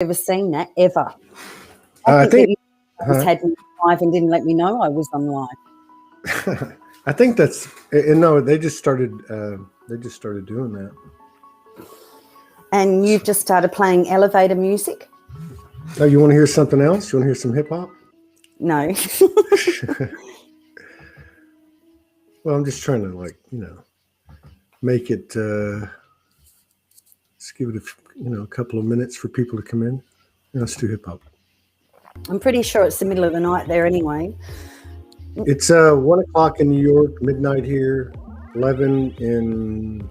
ever seen that ever. I think that you had me live and didn't let me know I was on live. I think that's no. They just started doing that. And you've just started playing elevator music? Oh, you want to hear something else? You want to hear some hip hop? No. Well, I'm just trying to make it. Let's give it a couple of minutes for people to come in. Let's do hip hop. I'm pretty sure it's the middle of the night there anyway. It's 1 o'clock in New York, midnight here, 11 in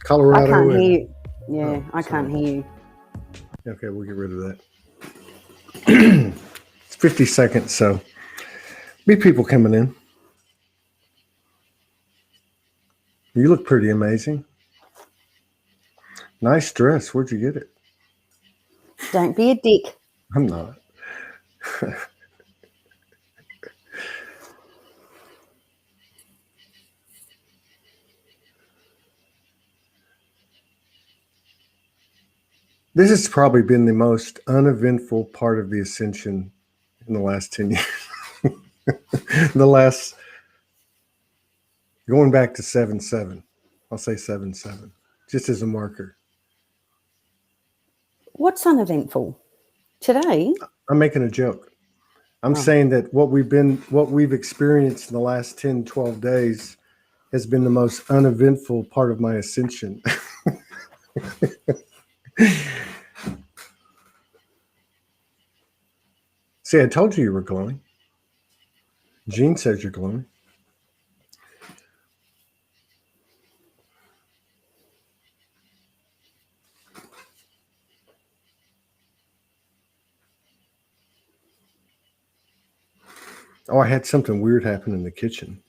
Colorado. I can't hear you. Yeah, I can't hear you. Okay, we'll get rid of that. It's 50 seconds, so be people coming in. You look pretty amazing. Nice dress. Where'd you get it? Don't be a dick. I'm not. This has probably been the most uneventful part of the Ascension in the last 10 years. Going back to 7-7. I'll say 7-7, just as a marker. What's uneventful? Today? I'm making a joke. I'm saying that what we've experienced in the last 10, 12 days has been the most uneventful part of my Ascension. See, I told you were glowing. Jean says you're glowing. Oh, I had something weird happen in the kitchen.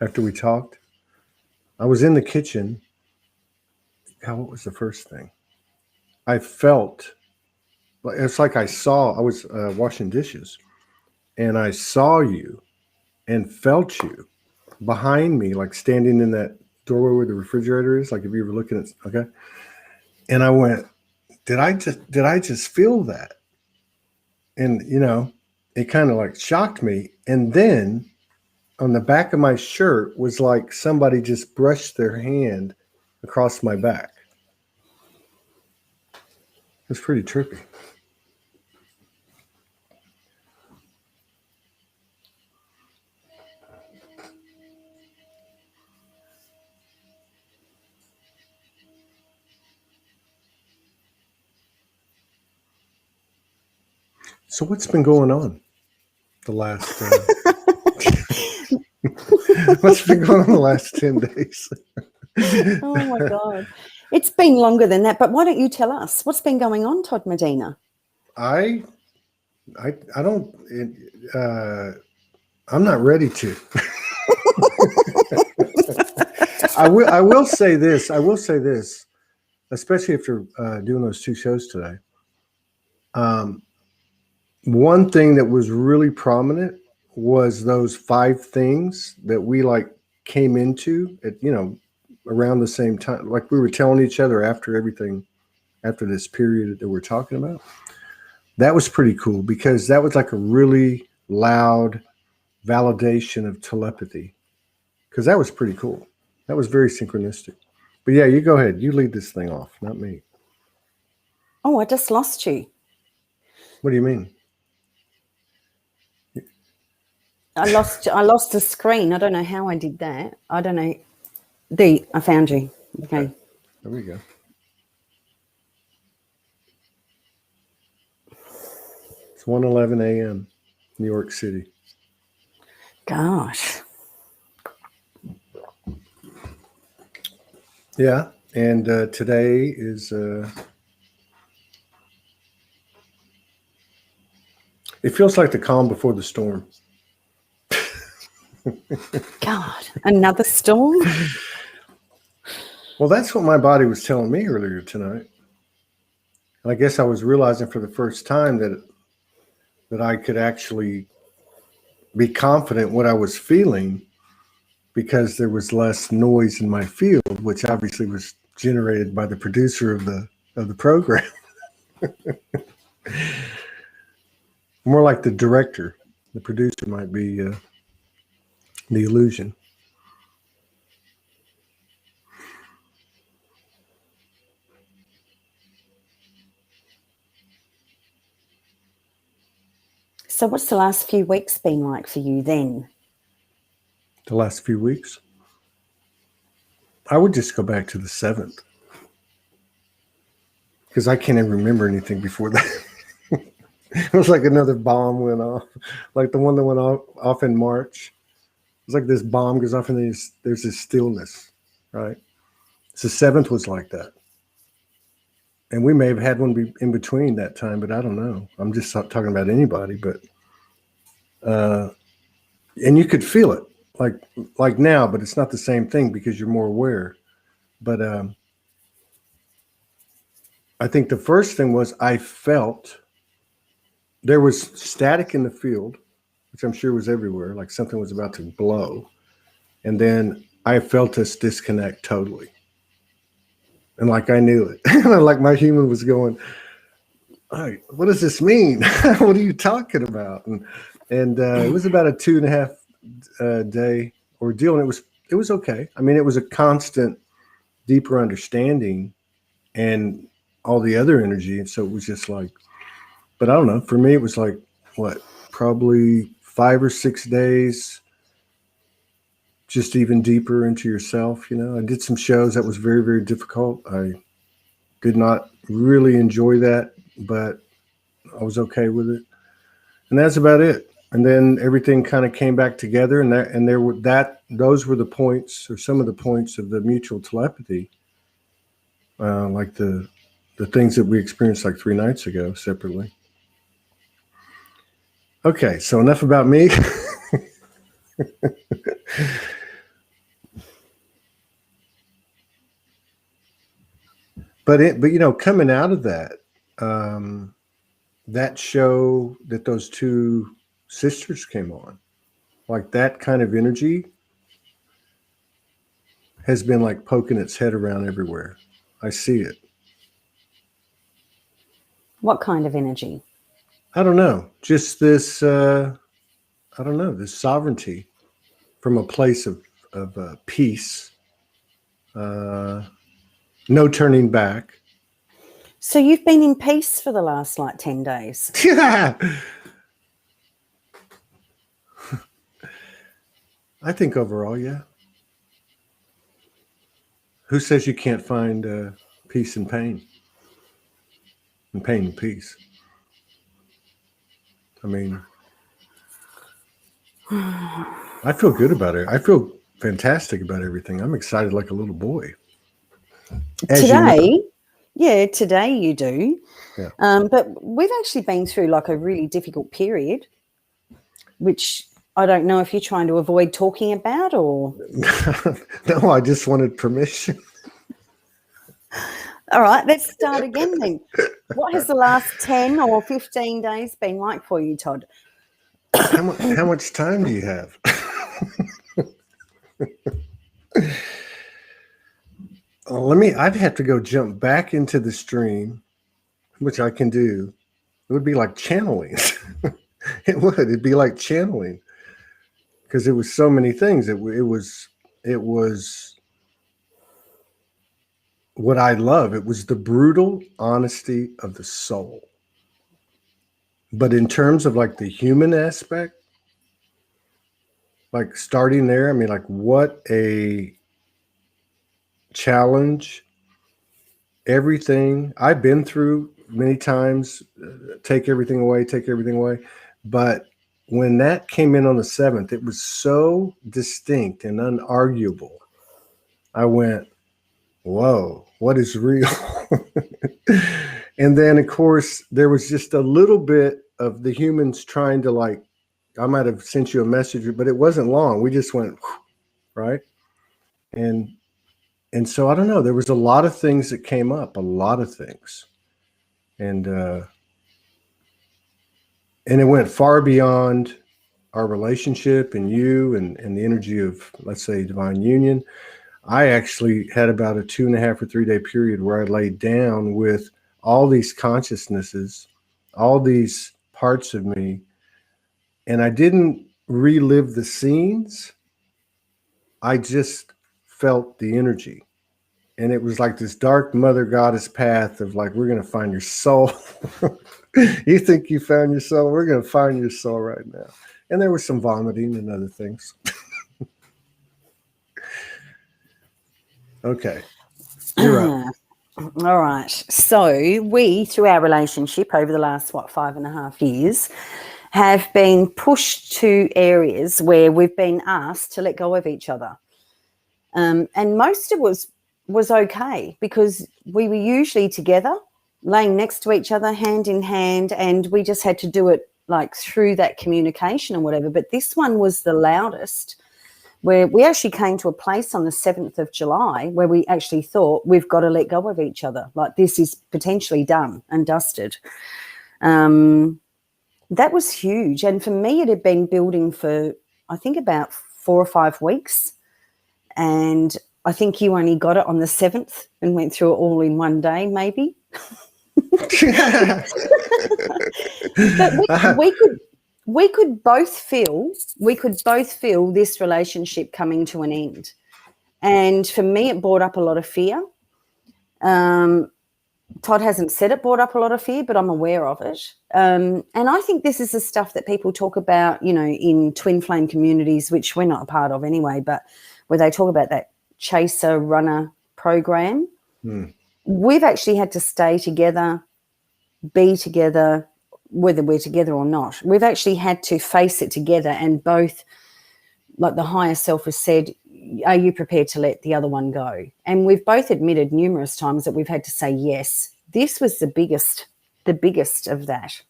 After we talked, I was in the kitchen. What was the first thing? I felt, it's like I was washing dishes, and I saw you and felt you behind me, like standing in that doorway where the refrigerator is. Like if you were looking at, okay. And I went, did I just feel that? And, it kind of like shocked me. And then on the back of my shirt was like somebody just brushed their hand across my back. It was pretty trippy. So what's been going on the last what's been going on the last 10 days? Oh my God. It's been longer than that, but why don't you tell us what's been going on, Todd Medina? I don't I'm not ready to. I will say this, especially after doing those 2 shows today. One thing that was really prominent was those 5 things that we came into at, around the same time. Like we were telling each other after this period that we're talking about. That was pretty cool because that was like a really loud validation of telepathy. Because that was pretty cool. That was very synchronistic. But yeah, you go ahead. You lead this thing off, not me. Oh, I just lost you. What do you mean? I lost the screen. I don't know how I did that. I don't know. I found you. Okay. There we go. It's 1:11 a.m. New York City. Gosh. Yeah, and today is it feels like the calm before the storm. God, another storm? Well, that's what my body was telling me earlier tonight. And I guess I was realizing for the first time that I could actually be confident what I was feeling because there was less noise in my field, which obviously was generated by the producer of the program. More like the director. The producer might be the illusion. So what's the last few weeks been like for you then? The last few weeks? I would just go back to the 7th. Because I can't even remember anything before that. It was like another bomb went off. Like the one that went off in March. It's like this bomb goes off and there's this stillness, right? So 7th was like that. And we may have had one in between that time, but I don't know. I'm just not talking about anybody, but and you could feel it like now, but it's not the same thing because you're more aware. But I think the first thing was I felt there was static in the field, which I'm sure was everywhere, like something was about to blow. And then I felt us disconnect totally. And like I knew it. Like my human was going, "Hey, what does this mean? What are you talking about?" And it was about a 2.5 day ordeal. And it was okay. I mean, it was a constant, deeper understanding and all the other energy. And so it was just like, but I don't know. For me, it was like, what, probably 5 or 6 days, just even deeper into yourself. You know, I did some shows that was very, very difficult. I did not really enjoy that, but I was okay with it. And that's about it. And then everything kind of came back together, and those were the points, or some of the points of the mutual telepathy, like the things that we experienced like 3 nights ago separately. Okay, so enough about me. But you know, coming out of that, that show that those 2 sisters came on, like that kind of energy has been like poking its head around everywhere. I see it. What kind of energy? I don't know. Just this, I don't know, this sovereignty from a place of peace, no turning back. So you've been in peace for the last like 10 days. Yeah. I think overall, yeah. Who says you can't find peace and pain? And pain and peace. I mean, I feel good about it. I feel fantastic about everything. I'm excited like a little boy. Today, yeah, today you do. Yeah. But we've actually been through like a really difficult period, which I don't know if you're trying to avoid talking about or... No, I just wanted permission. All right, let's start again then. What has the last 10 or 15 days been like for you, Todd? How much time do you have? I'd have to go jump back into the stream, which I can do. It would be like channeling. It'd be like channeling, because it was so many things. It was what I love. It was the brutal honesty of the soul. But in terms of like the human aspect, like starting there, I mean, like what a challenge. Everything I've been through many times, take everything away. But when that came in on the 7th, it was so distinct and unarguable. I went, whoa, what is real? And then, of course, there was just a little bit of the humans trying to, like, I might have sent you a message, but it wasn't long. We just went, right? And so, I don't know, there was a lot of things that came up, a lot of things. And it went far beyond our relationship and you and the energy of, let's say, divine union. I actually had about a 2.5 or 3 day period where I laid down with all these consciousnesses, all these parts of me. And I didn't relive the scenes. I just felt the energy. And it was like this dark mother goddess path of like, we're going to find your soul. You think you found your soul? We're going to find your soul right now. And there was some vomiting and other things. Okay. You're right. All right. So we, through our relationship over the last, 5.5 years, have been pushed to areas where we've been asked to let go of each other. And most of it was okay because we were usually together, laying next to each other, hand in hand, and we just had to do it like through that communication or whatever. But this one was the loudest, where we actually came to a place on the 7th of July where we actually thought we've got to let go of each other. Like this is potentially done and dusted. That was huge. And for me, it had been building for, I think, about 4 or 5 weeks. And I think you only got it on the 7th and went through it all in one day, maybe. But we could both feel this relationship coming to an end. And for me, it brought up a lot of fear. Todd hasn't said it brought up a lot of fear, but I'm aware of it. And I think this is the stuff that people talk about, in twin flame communities, which we're not a part of anyway, but where they talk about that chaser runner program. We've actually had to stay together, be together, whether we're together or not. We've actually had to face it together, and both, like the higher self has said, are you prepared to let the other one go? And we've both admitted numerous times that we've had to say yes. This was the biggest of that.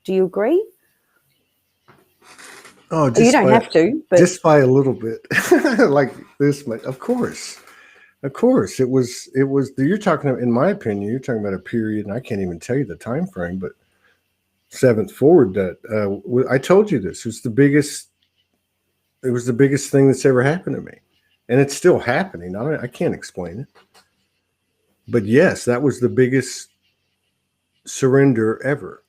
Do you agree? Oh, you don't have to, but just by a little bit. Like this much. Of course. It was, you're talking about, in my opinion, you're talking about a period, and I can't even tell you the time frame, but 7th forward that I told you this. It was the biggest thing that's ever happened to me. And it's still happening. I can't explain it. But yes, that was the biggest surrender ever.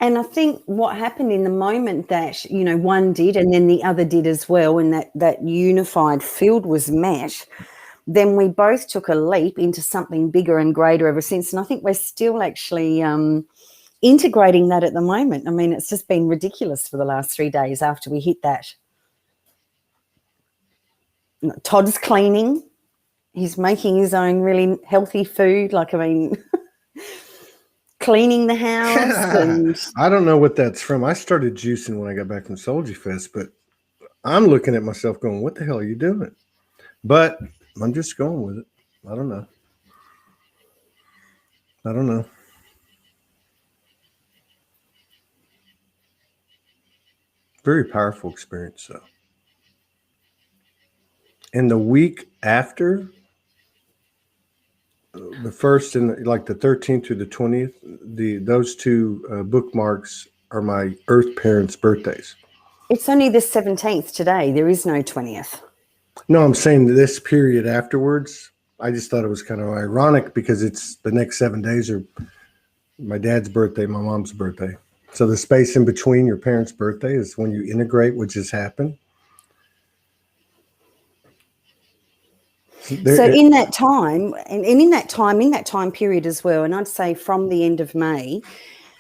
And I think what happened in the moment that, one did and then the other did as well, and that unified field was met, then we both took a leap into something bigger and greater ever since. And I think we're still actually integrating that at the moment. I mean, it's just been ridiculous for the last 3 days after we hit that. Todd's cleaning. He's making his own really healthy food. Cleaning the house. And I don't know what that's from. I started juicing when I got back from Soulogy Fest, but I'm looking at myself going, what the hell are you doing? But I'm just going with it. I don't know. Very powerful experience, though. And the week after, the 1st and like the 13th through the 20th, those two bookmarks are my Earth parents' birthdays. It's only the 17th today. There is no 20th. No, I'm saying this period afterwards. I just thought it was kind of ironic because it's the next 7 days are my dad's birthday, my mom's birthday. So the space in between your parents' birthday is when you integrate what just happened. So in that time, and in that time period as well, and I'd say from the end of May,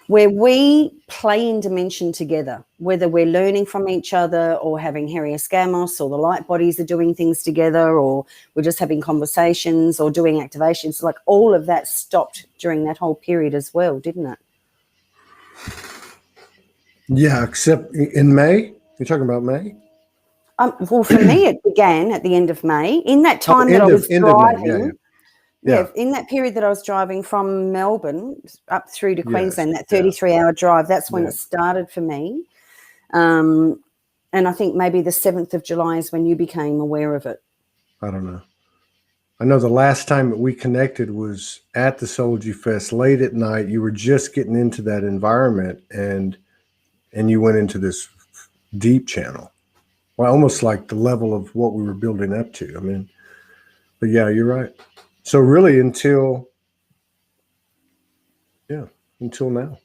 where we play in dimension together, whether we're learning from each other or having Herioscamos or the light bodies are doing things together, or we're just having conversations or doing activations, like all of that stopped during that whole period as well, didn't it? Yeah, except in May. You're talking about May? Well, for me, it began at the end of May. In that time that I was driving, in that period that I was driving from Melbourne up through to Queensland, that 33-hour drive, that's when it started for me. And I think maybe the 7th of July is when you became aware of it. I don't know. I know the last time that we connected was at the Soulogy Fest late at night. You were just getting into that environment, and you went into this deep channel. Well, almost like the level of what we were building up to. I mean, but yeah, you're right. So really until now.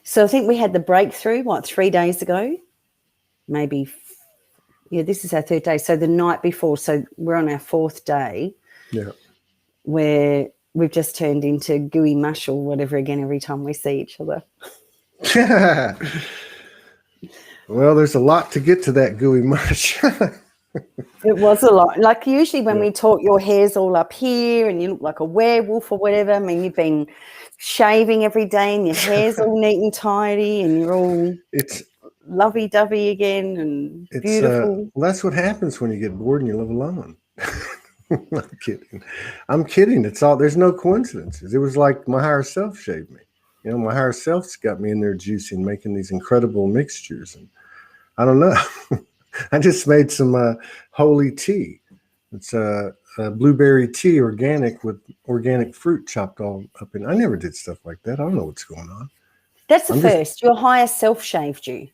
So I think we had the breakthrough, 3 days ago? Maybe, this is our 3rd day. So the night before, so we're on our 4th day. Yeah. Where we've just turned into gooey mush or whatever again every time we see each other. Well, there's a lot to get to that gooey mush. It was a lot. Like usually when we talk, your hair's all up here and you look like a werewolf or whatever. I mean, you've been shaving every day and your hair's all neat and tidy and you're all lovey-dovey again and beautiful. Well, that's what happens when you get bored and you live alone. I'm kidding. It's all, there's no coincidences. It was like my higher self shaved me. My higher self's got me in there juicing, making these incredible mixtures. And I don't know. I just made some holy tea. It's a blueberry tea, organic, with organic fruit chopped all up in. I never did stuff like that. I don't know what's going on. That's the first. Your higher self shaved you.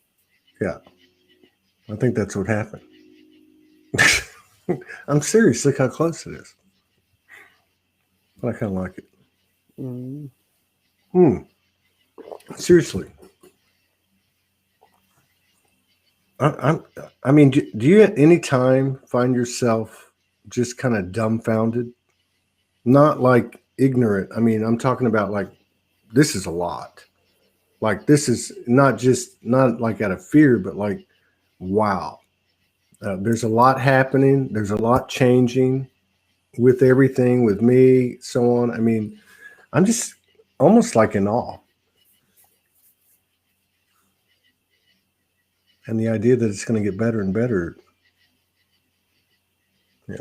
Yeah. I think that's what happened. I'm serious. Look how close it is. But I kind of like it. Seriously. I mean, do you at any time find yourself just kind of dumbfounded? Not like ignorant. I mean, I'm talking about like, this is a lot. Like, this is not like out of fear, but like, wow. There's a lot happening. There's a lot changing with everything, with me, so on. I mean, I'm just almost like in awe. And the idea that it's going to get better and better. Yeah.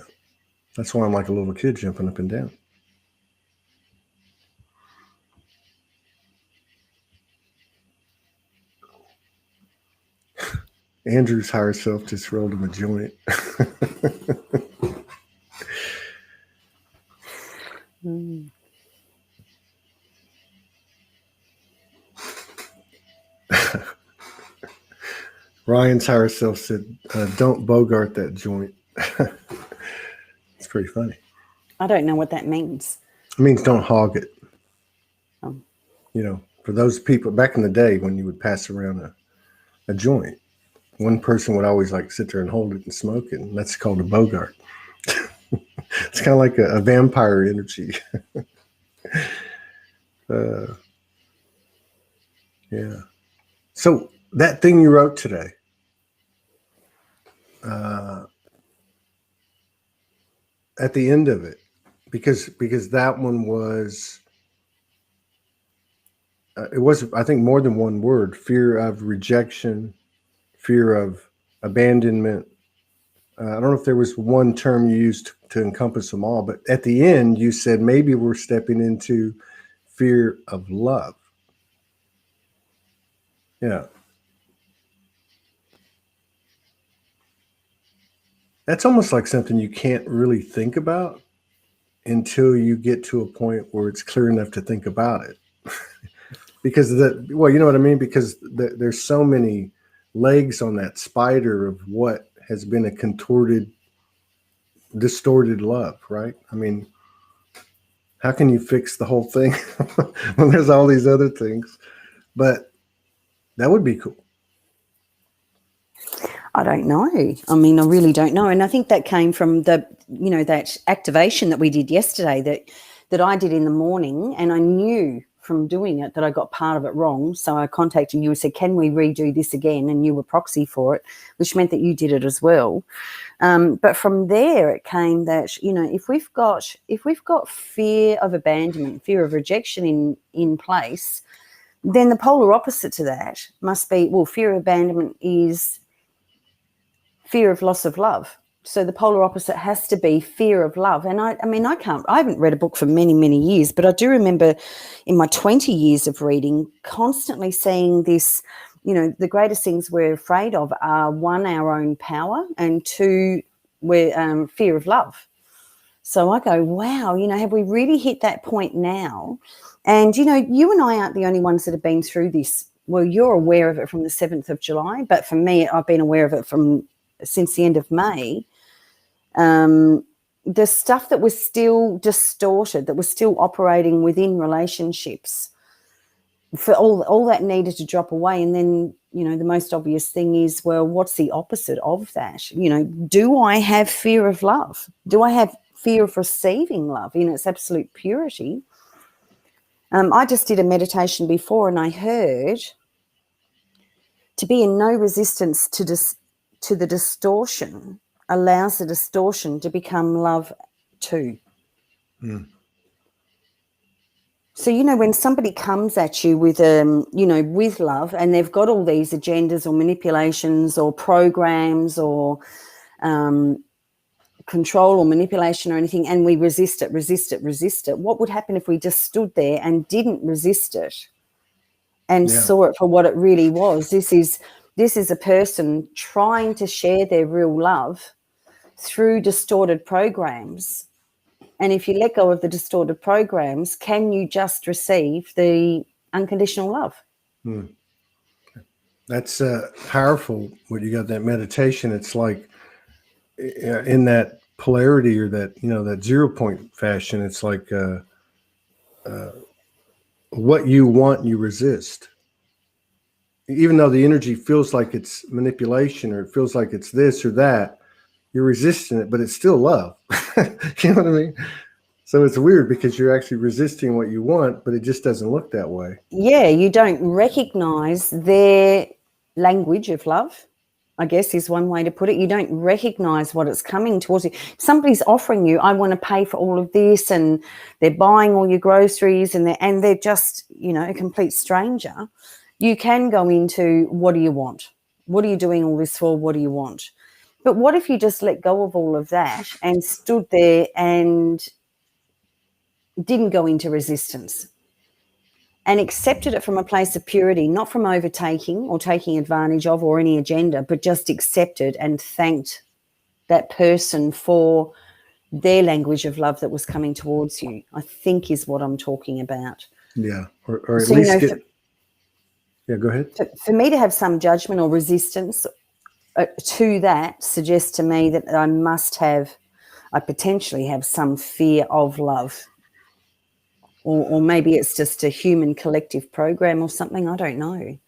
That's why I'm like a little kid jumping up and down. Andrew's higher self just rolled him a joint. Ryan's higher self said, don't bogart that joint. It's pretty funny. I don't know what that means. It means don't hog it. For those people back in the day when you would pass around a joint, one person would always like sit there and hold it and smoke it. And that's called a bogart. It's kind of like a vampire energy. Yeah. So that thing you wrote today, at the end of it, because that one was, it was, I think, more than one word: fear of rejection, fear of abandonment. I don't know if there was one term you used to encompass them all, but at the end you said maybe we're stepping into fear of love. Yeah. That's almost like something you can't really think about until you get to a point where it's clear enough to think about it. Because you know what I mean? Because there's so many legs on that spider of what has been a contorted, distorted love, right? I mean, how can you fix the whole thing when there's all these other things? But that would be cool. I don't know. I mean, I really don't know. And I think that came from that activation that we did yesterday that I did in the morning, and I knew from doing it that I got part of it wrong. So I contacted you and said, can we redo this again? And you were proxy for it, which meant that you did it as well. But from there it came that, if we've got fear of abandonment, fear of rejection in place, then the polar opposite to that must be, fear of abandonment is fear of loss of love. So the polar opposite has to be fear of love. And I haven't read a book for many, many years, but I do remember in my 20 years of reading constantly seeing this, the greatest things we're afraid of are, one, our own power, and two, we're fear of love. So I go, wow, have we really hit that point now? And, you and I aren't the only ones that have been through this. Well, you're aware of it from the 7th of July, but for me, I've been aware of it from since the end of May, the stuff that was still distorted, that was still operating within relationships, for all that needed to drop away. And then, you know, the most obvious thing is, well, what's the opposite of that? You know, do I have fear of love? Do I have fear of receiving love in its absolute purity? I just did a meditation before, and I heard to be in no resistance to the distortion allows the distortion to become love too. Mm. So, you know, when somebody comes at you with, you know, with love, and they've got all these agendas or manipulations or programs or control or manipulation or anything, and we resist it, what would happen if we just stood there and didn't resist it and saw it for what it really was? This is a person trying to share their real love through distorted programs. And if you let go of the distorted programs, can you just receive the unconditional love? Hmm. That's powerful when you got that meditation. It's like in that polarity, or that, you know, that 0 point fashion, it's like what you want, you resist. Even though the energy feels like it's manipulation, or it feels like it's this or that, you're resisting it, but it's still love. You know what I mean? So it's weird because you're actually resisting what you want, but it just doesn't look that way. Yeah, you don't recognize their language of love, I guess is one way to put it. You don't recognize what it's coming towards you. If somebody's offering you, I want to pay for all of this, and they're buying all your groceries, and they're just, you know, a complete stranger, you can go into, what do you want? What are you doing all this for? What do you want? But what if you just let go of all of that and stood there and didn't go into resistance and accepted it from a place of purity, not from overtaking or taking advantage of or any agenda, but just accepted and thanked that person for their language of love that was coming towards you, I think is what I'm talking about. Yeah, or at So, least you know, yeah, go ahead. For me to have some judgment or resistance to that suggests to me that I potentially have some fear of love. Or maybe it's just a human collective program or something. I don't know.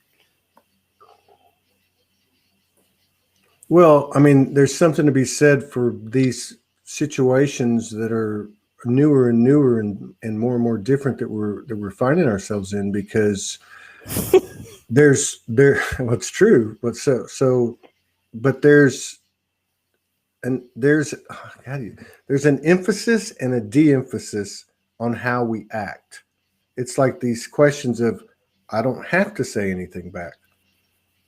Well, I mean, there's something to be said for these situations that are newer and newer and more and more different that we're finding ourselves in, because well, it's true, but but there's an emphasis and a de-emphasis on how we act. It's like these questions of, I don't have to say anything back.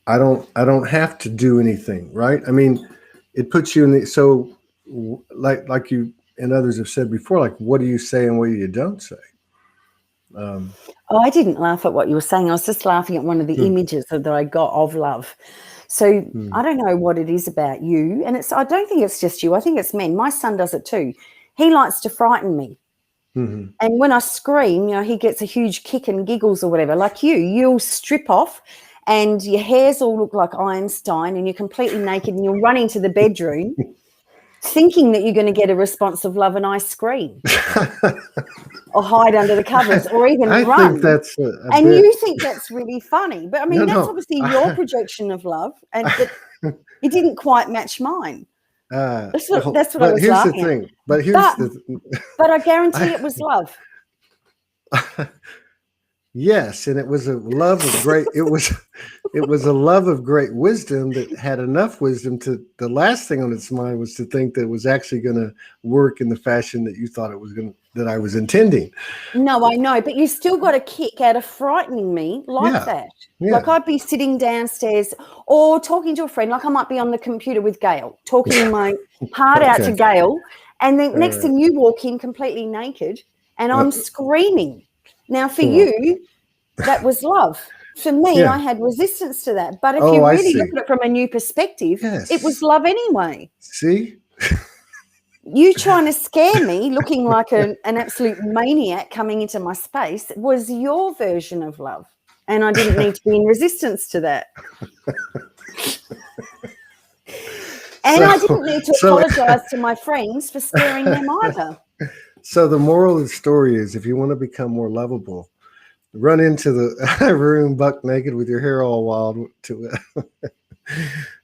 I don't have to do anything, right? I mean, it puts you in like you and others have said before, like, what do you say and what do you don't say? I didn't laugh at what you were saying. I was just laughing at one of the images that I got of love. So I don't know what it is about you, and I don't think it's just you. I think it's men. My son does it too. He likes to frighten me. Mm-hmm. And when I scream, you know, he gets a huge kick and giggles or whatever. Like you'll strip off and your hairs all look like Einstein and you're completely naked and you'll run into the bedroom thinking that you're going to get a response of love, and I scream or hide under the covers or even run. I think that's you think that's really funny. But, I mean, that's obviously your projection of love, and it didn't quite match mine. That's what I was laughing at. But I guarantee it was love. Yes, and it was a love of great. It was a love of great wisdom that had enough wisdom to. The last thing on its mind was to think that it was actually going to work in the fashion that you thought it was going. That I was intending. No, I know, but you still got a kick out of frightening me like that. Yeah. Like I'd be sitting downstairs or talking to a friend, like I might be on the computer with Gail, talking my heart out to Gail, and then next thing you walk in completely naked and I'm screaming. Now for you, that was love. For me, I had resistance to that. But if you really look at it from a new perspective, it was love anyway. See? You trying to scare me, looking like an absolute maniac coming into my space, was your version of love. And I didn't need to be in resistance to that. And I didn't need to so apologize to my friends for scaring them either. So the moral of the story is, if you want to become more lovable, run into the room buck naked with your hair all wild.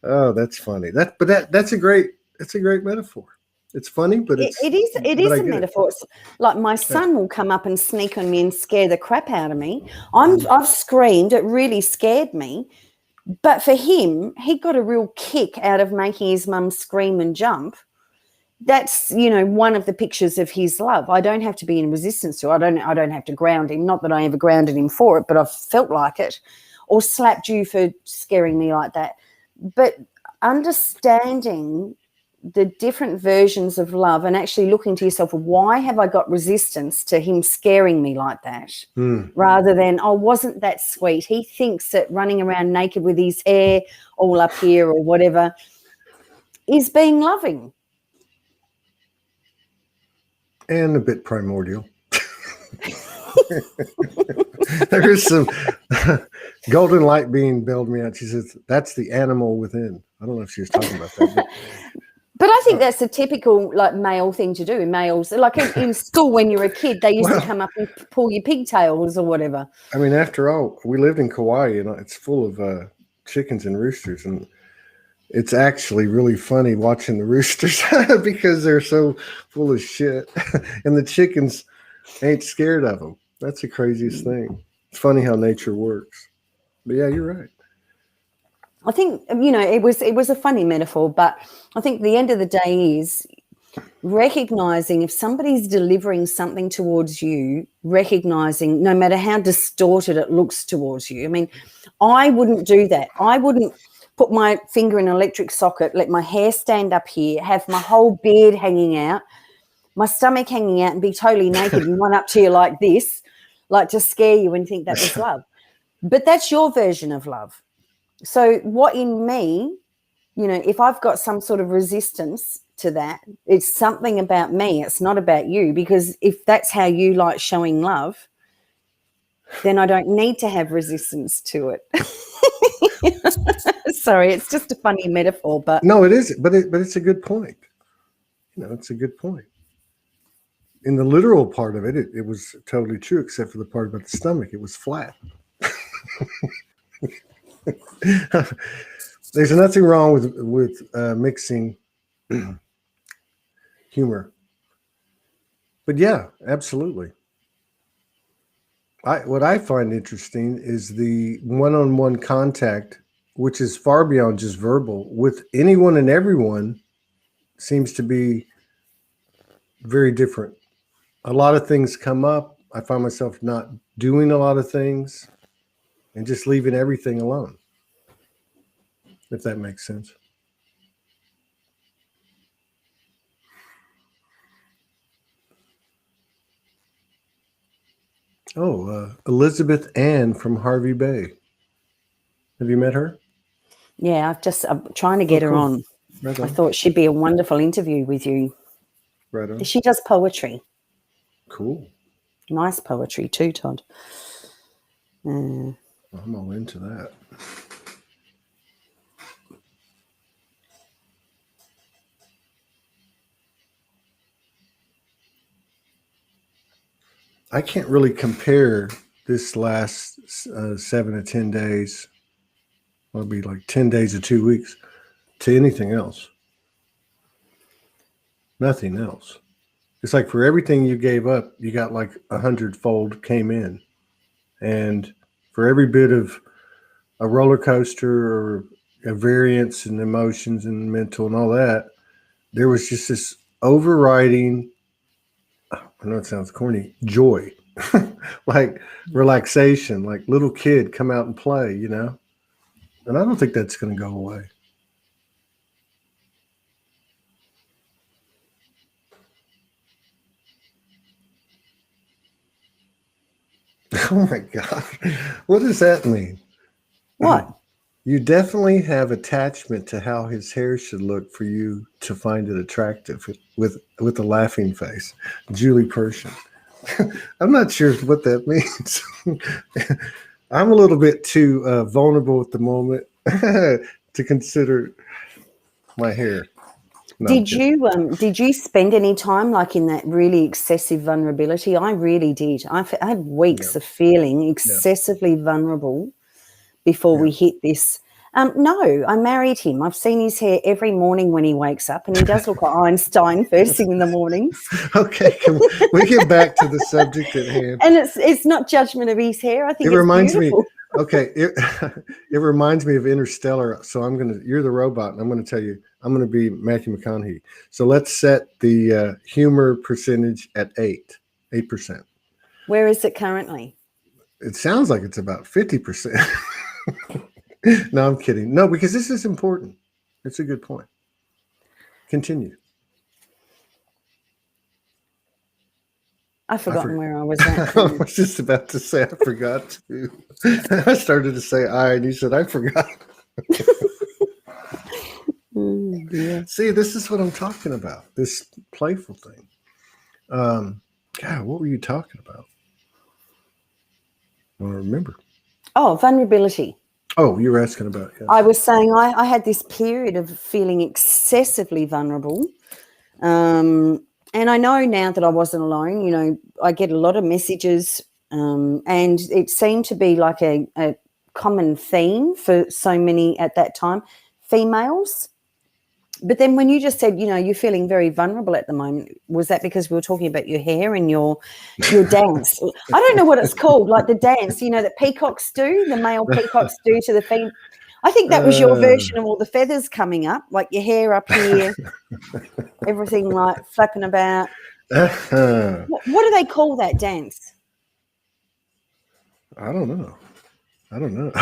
Oh, that's funny. That's a great metaphor. It's funny, but It is a metaphor. It's like my son will come up and sneak on me and scare the crap out of me. I've screamed. It really scared me. But for him, he got a real kick out of making his mum scream and jump. That's, one of the pictures of his love. I don't have to be in resistance to it. I don't have to ground him. Not that I ever grounded him for it, but I've felt like it, or slapped you for scaring me like that. But understanding the different versions of love and actually looking to yourself, why have I got resistance to him scaring me like that? Rather than, oh, wasn't that sweet? He thinks that running around naked with his hair all up here or whatever is being loving. And a bit primordial. There is some golden light being bailed me out. She says, that's the animal within. I don't know if she was talking about that. But I think that's a typical male thing to do. Males, like in school when you're a kid, they used to come up and pull your pigtails or whatever. I mean, after all, we lived in Kauai, it's full of chickens and roosters, and it's actually really funny watching the roosters because they're so full of shit, and the chickens ain't scared of them. That's the craziest thing. It's funny how nature works. But yeah, you're right. I think, it was a funny metaphor, but I think the end of the day is recognizing if somebody's delivering something towards you, recognizing no matter how distorted it looks towards you. I mean, I wouldn't do that. I wouldn't put my finger in an electric socket, let my hair stand up here, have my whole beard hanging out, my stomach hanging out, and be totally naked and run up to you like this, like to scare you and think that was love. But that's your version of love. So what in me, if I've got some sort of resistance to that, it's something about me. It's not about you, because if that's how you like showing love, then I don't need to have resistance to it. Sorry, it's just a funny metaphor, but no, it is. But it's a good point. It's a good point. In the literal part of it, it was totally true, except for the part about the stomach. It was flat. There's nothing wrong with mixing humor, but yeah, absolutely. What I find interesting is the one-on-one contact, which is far beyond just verbal, with anyone and everyone, seems to be very different. A lot of things come up. I find myself not doing a lot of things and just leaving everything alone, if that makes sense. Oh, Elizabeth Ann from Harvey Bay. Have you met her? Yeah, I'm trying to get her on. Right on. I thought she'd be a wonderful interview with you. Right on. She does poetry. Cool. Nice poetry too, Todd. I'm all into that. I can't really compare this last 7 to 10 days, it'll be like 10 days or 2 weeks, to anything else. Nothing else. It's like for everything you gave up, you got like 100-fold came in. And for every bit of a roller coaster or a variance in emotions and mental and all that, there was just this overriding, I know it sounds corny, joy, like relaxation, like little kid, come out and play, And I don't think that's going to go away. Oh my God. What does that mean? What? You definitely have attachment to how his hair should look for you to find it attractive, with a laughing face. Julie Pershing. I'm not sure what that means. I'm a little bit too vulnerable at the moment to consider my hair. No, I'm kidding. Did you spend any time like in that really excessive vulnerability? I really did. I had weeks Yeah. of feeling excessively vulnerable before we hit this. No, I married him. I've seen his hair every morning when he wakes up, and he does look like Einstein first thing in the mornings. Okay, can we get back to the subject at hand? And it's not judgment of his hair. I think It it's reminds beautiful. me. Okay, it reminds me of Interstellar. So you're the robot, and I'm gonna tell you, I'm gonna be Matthew McConaughey. So let's set the humor percentage at 8%. Where is it currently? It sounds like it's about 50%. No, I'm kidding. No, because this is important. It's a good point. Continue. I've forgotten where I was at. I was just about to say I forgot to. I started to say and you said I forgot. Yeah. See, this is what I'm talking about. This playful thing. God, what were you talking about? I don't remember. Oh, vulnerability. Oh, you were asking about. Yeah. I was saying I had this period of feeling excessively vulnerable. And I know now that I wasn't alone. You know, I get a lot of messages, and it seemed to be like a common theme for so many at that time, females. But then when you just said, you know, you're feeling very vulnerable at the moment, was that because we were talking about your hair and your dance? I don't know what it's called, like the dance, you know, that peacocks do, the male peacocks do to the female. I think that was your version of all the feathers coming up, like your hair up here, everything like flapping about. What do they call that dance? I don't know.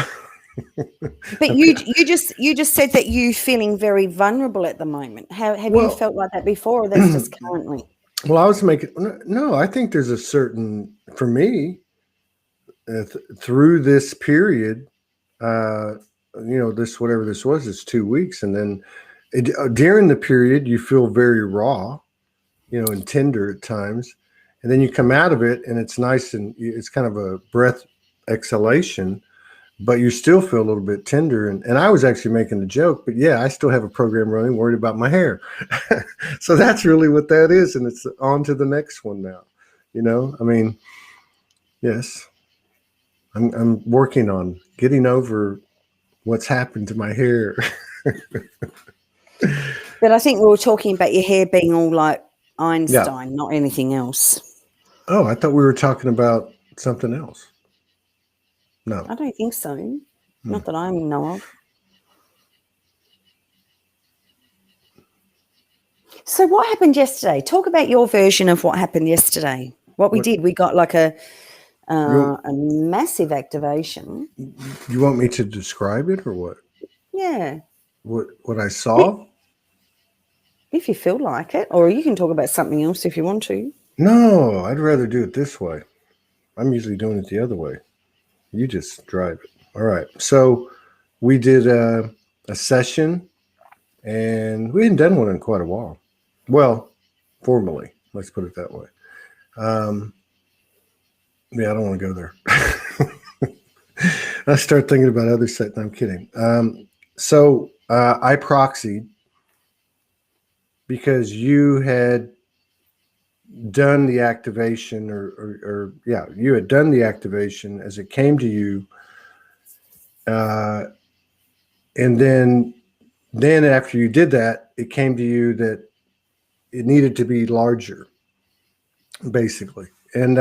But you just said that you feeling very vulnerable at the moment. Have you felt like that before, or that's just currently? Well, I was making no. I think there's a certain, for me, through this period, you know, this whatever this was, it's 2 weeks, and then during the period you feel very raw, you know, and tender at times, and then you come out of it, and it's nice, and it's kind of a breath exhalation. But you still feel a little bit tender. And I was actually making a joke, but yeah, I still have a program running worried about my hair. So that's really what that is. And it's on to the next one now. You know, I mean, yes, I'm working on getting over what's happened to my hair. But I think we were talking about your hair being all like Einstein, not anything else. Oh, I thought we were talking about something else. No. I don't think so. Not that I know of. So what happened yesterday? Talk about your version of what happened yesterday. What we did, we got like a massive activation. You want me to describe it or what? Yeah. What I saw? If you feel like it, or you can talk about something else if you want to. No, I'd rather do it this way. I'm usually doing it the other way. You just drive it. All right. So we did a session, and we hadn't done one in quite a while. Well, formally, let's put it that way. Yeah, I don't want to go there. I start thinking about other sites. No, I'm kidding. So I proxied because you had done the activation you had done the activation as it came to you. And then after you did that, it came to you that it needed to be larger, basically. And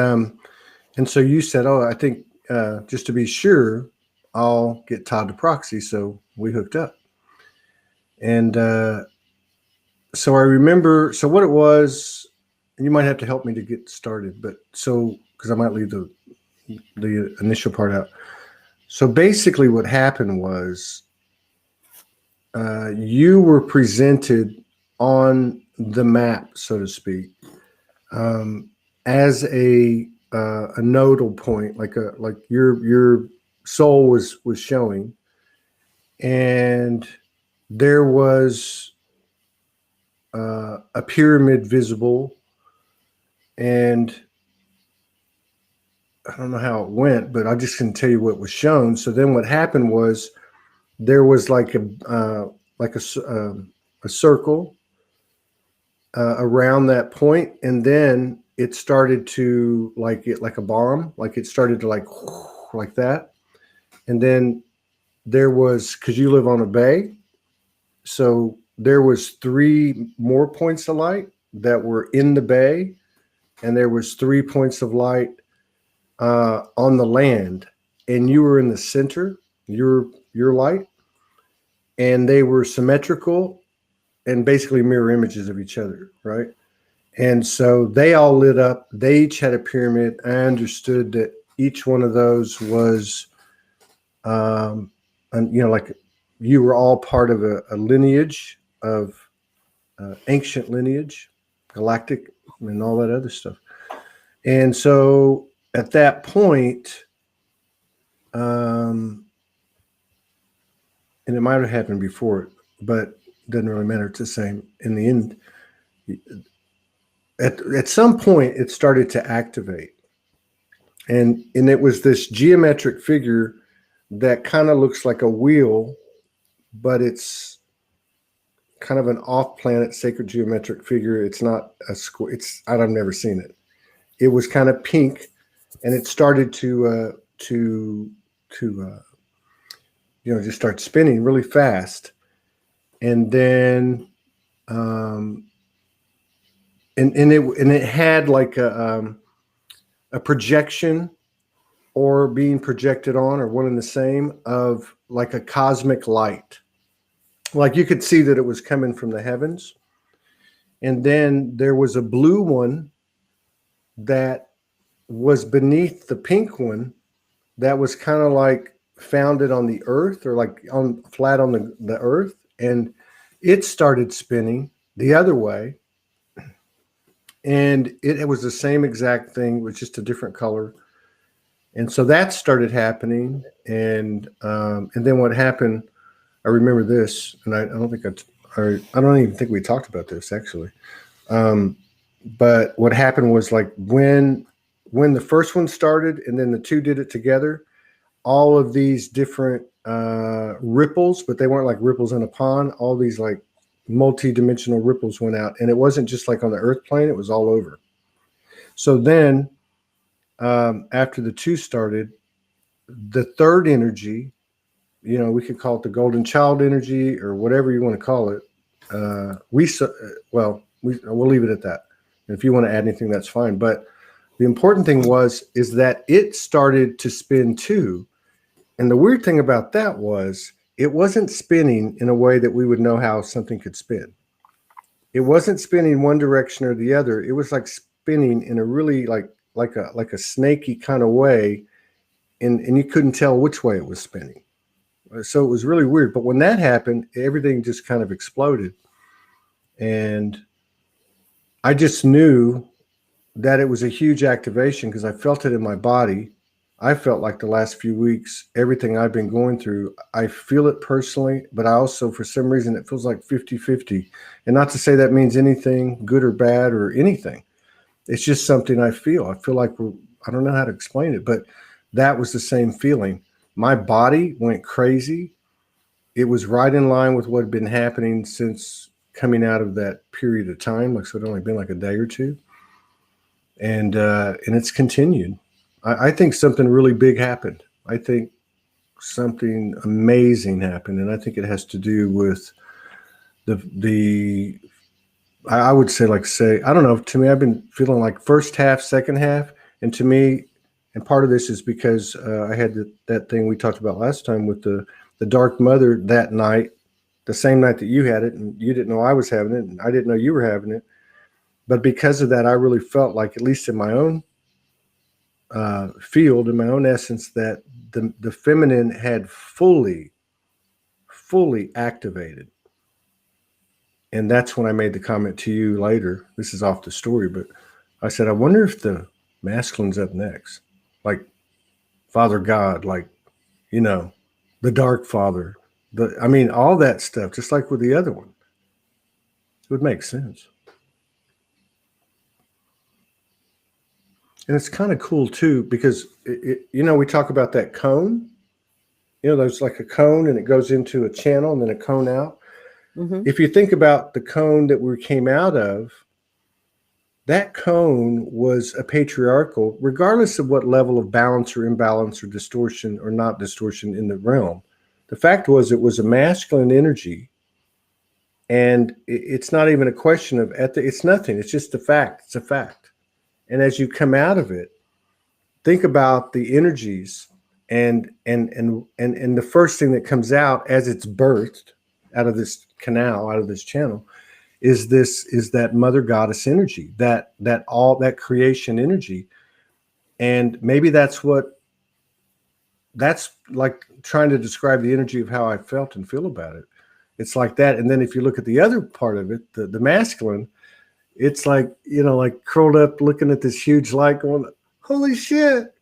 so you said, oh, I think just to be sure, I'll get Todd to proxy. So we hooked up. And so I remember, so what it was, and you might have to help me to get started, but so, because I might leave the initial part out. So basically what happened was you were presented on the map, so to speak, as a nodal point, like your soul was showing, and there was a pyramid visible, and I don't know how it went, but I just can tell you what was shown. So then what happened was there was like a circle, around that point, and then it started to like a bomb, like it started to like that, and then there was, because you live on a bay, so there was 3 more points of light that were in the bay, and there was 3 points of light on the land, and you were in the center, your light, and they were symmetrical and basically mirror images of each other, right? And so they all lit up. They each had a pyramid. I understood that each one of those was, and, like you were all part of a lineage of ancient lineage, galactic, and all that other stuff. And so at that point, and it might have happened before, but it doesn't really matter. It's the same in the end. At some point, it started to activate, and it was this geometric figure that kind of looks like a wheel, but it's kind of an off-planet sacred geometric figure. It's not a square. I've never seen it. It was kind of pink, and it started to just start spinning really fast, and then and it had like a projection or being projected on, or one and the same, of like a cosmic light. Like you could see that it was coming from the heavens. And then there was a blue one that was beneath the pink one that was kind of like founded on the earth, or like flat on the earth. And it started spinning the other way. And it was the same exact thing with just a different color. And so that started happening. And then what happened, I remember this, and I don't even think we talked about this actually. But what happened was, like when the first one started and then the two did it together, all of these different ripples, but they weren't like ripples in a pond, all these like multi-dimensional ripples went out. And it wasn't just like on the earth plane, it was all over. So then after the two started, the third energy, we could call it the golden child energy or whatever you want to call it. We'll leave it at that. And if you want to add anything, that's fine. But the important thing is that it started to spin too. And the weird thing about that was it wasn't spinning in a way that we would know how something could spin. It wasn't spinning one direction or the other. It was like spinning in a really like a snaky kind of way, and you couldn't tell which way it was spinning. So it was really weird. But when that happened, everything just kind of exploded. And I just knew that it was a huge activation because I felt it in my body. I felt like the last few weeks, everything I've been going through, I feel it personally, but I also, for some reason, it feels like 50-50. And not to say that means anything good or bad or anything. It's just something I feel. I feel like I don't know how to explain it, but that was the same feeling. My body went crazy. It was right in line with what had been happening since coming out of that period of time. Like, so it had only been like a day or two. And it's continued. I think something really big happened. I think something amazing happened. And I think it has to do with I would say, I don't know, to me, I've been feeling like first half, second half. And to me, and part of this is because I had that thing we talked about last time with the Dark Mother that night, the same night that you had it, and you didn't know I was having it, and I didn't know you were having it. But because of that, I really felt like, at least in my own field, in my own essence, that the feminine had fully activated. And that's when I made the comment to you later. This is off the story, but I said, I wonder if the masculine's up next, like Father God, like, the Dark Father, all that stuff, just like with the other one. It would make sense. And it's kind of cool too, because we talk about that cone. There's like a cone and it goes into a channel and then a cone out. If you think about the cone that we came out of, that cone was a patriarchal, regardless of what level of balance or imbalance or distortion or not distortion in the realm. The fact was it was a masculine energy, and it's not even a question of ethics. It's nothing. It's just a fact. It's a fact. And as you come out of it, think about the energies and the first thing that comes out as it's birthed out of this canal, out of this channel, is that mother goddess energy, that creation energy. And maybe that's like trying to describe the energy of how I felt and feel about it. It's like that. And then if you look at the other part of it, the masculine, it's like, like curled up looking at this huge light going, holy shit.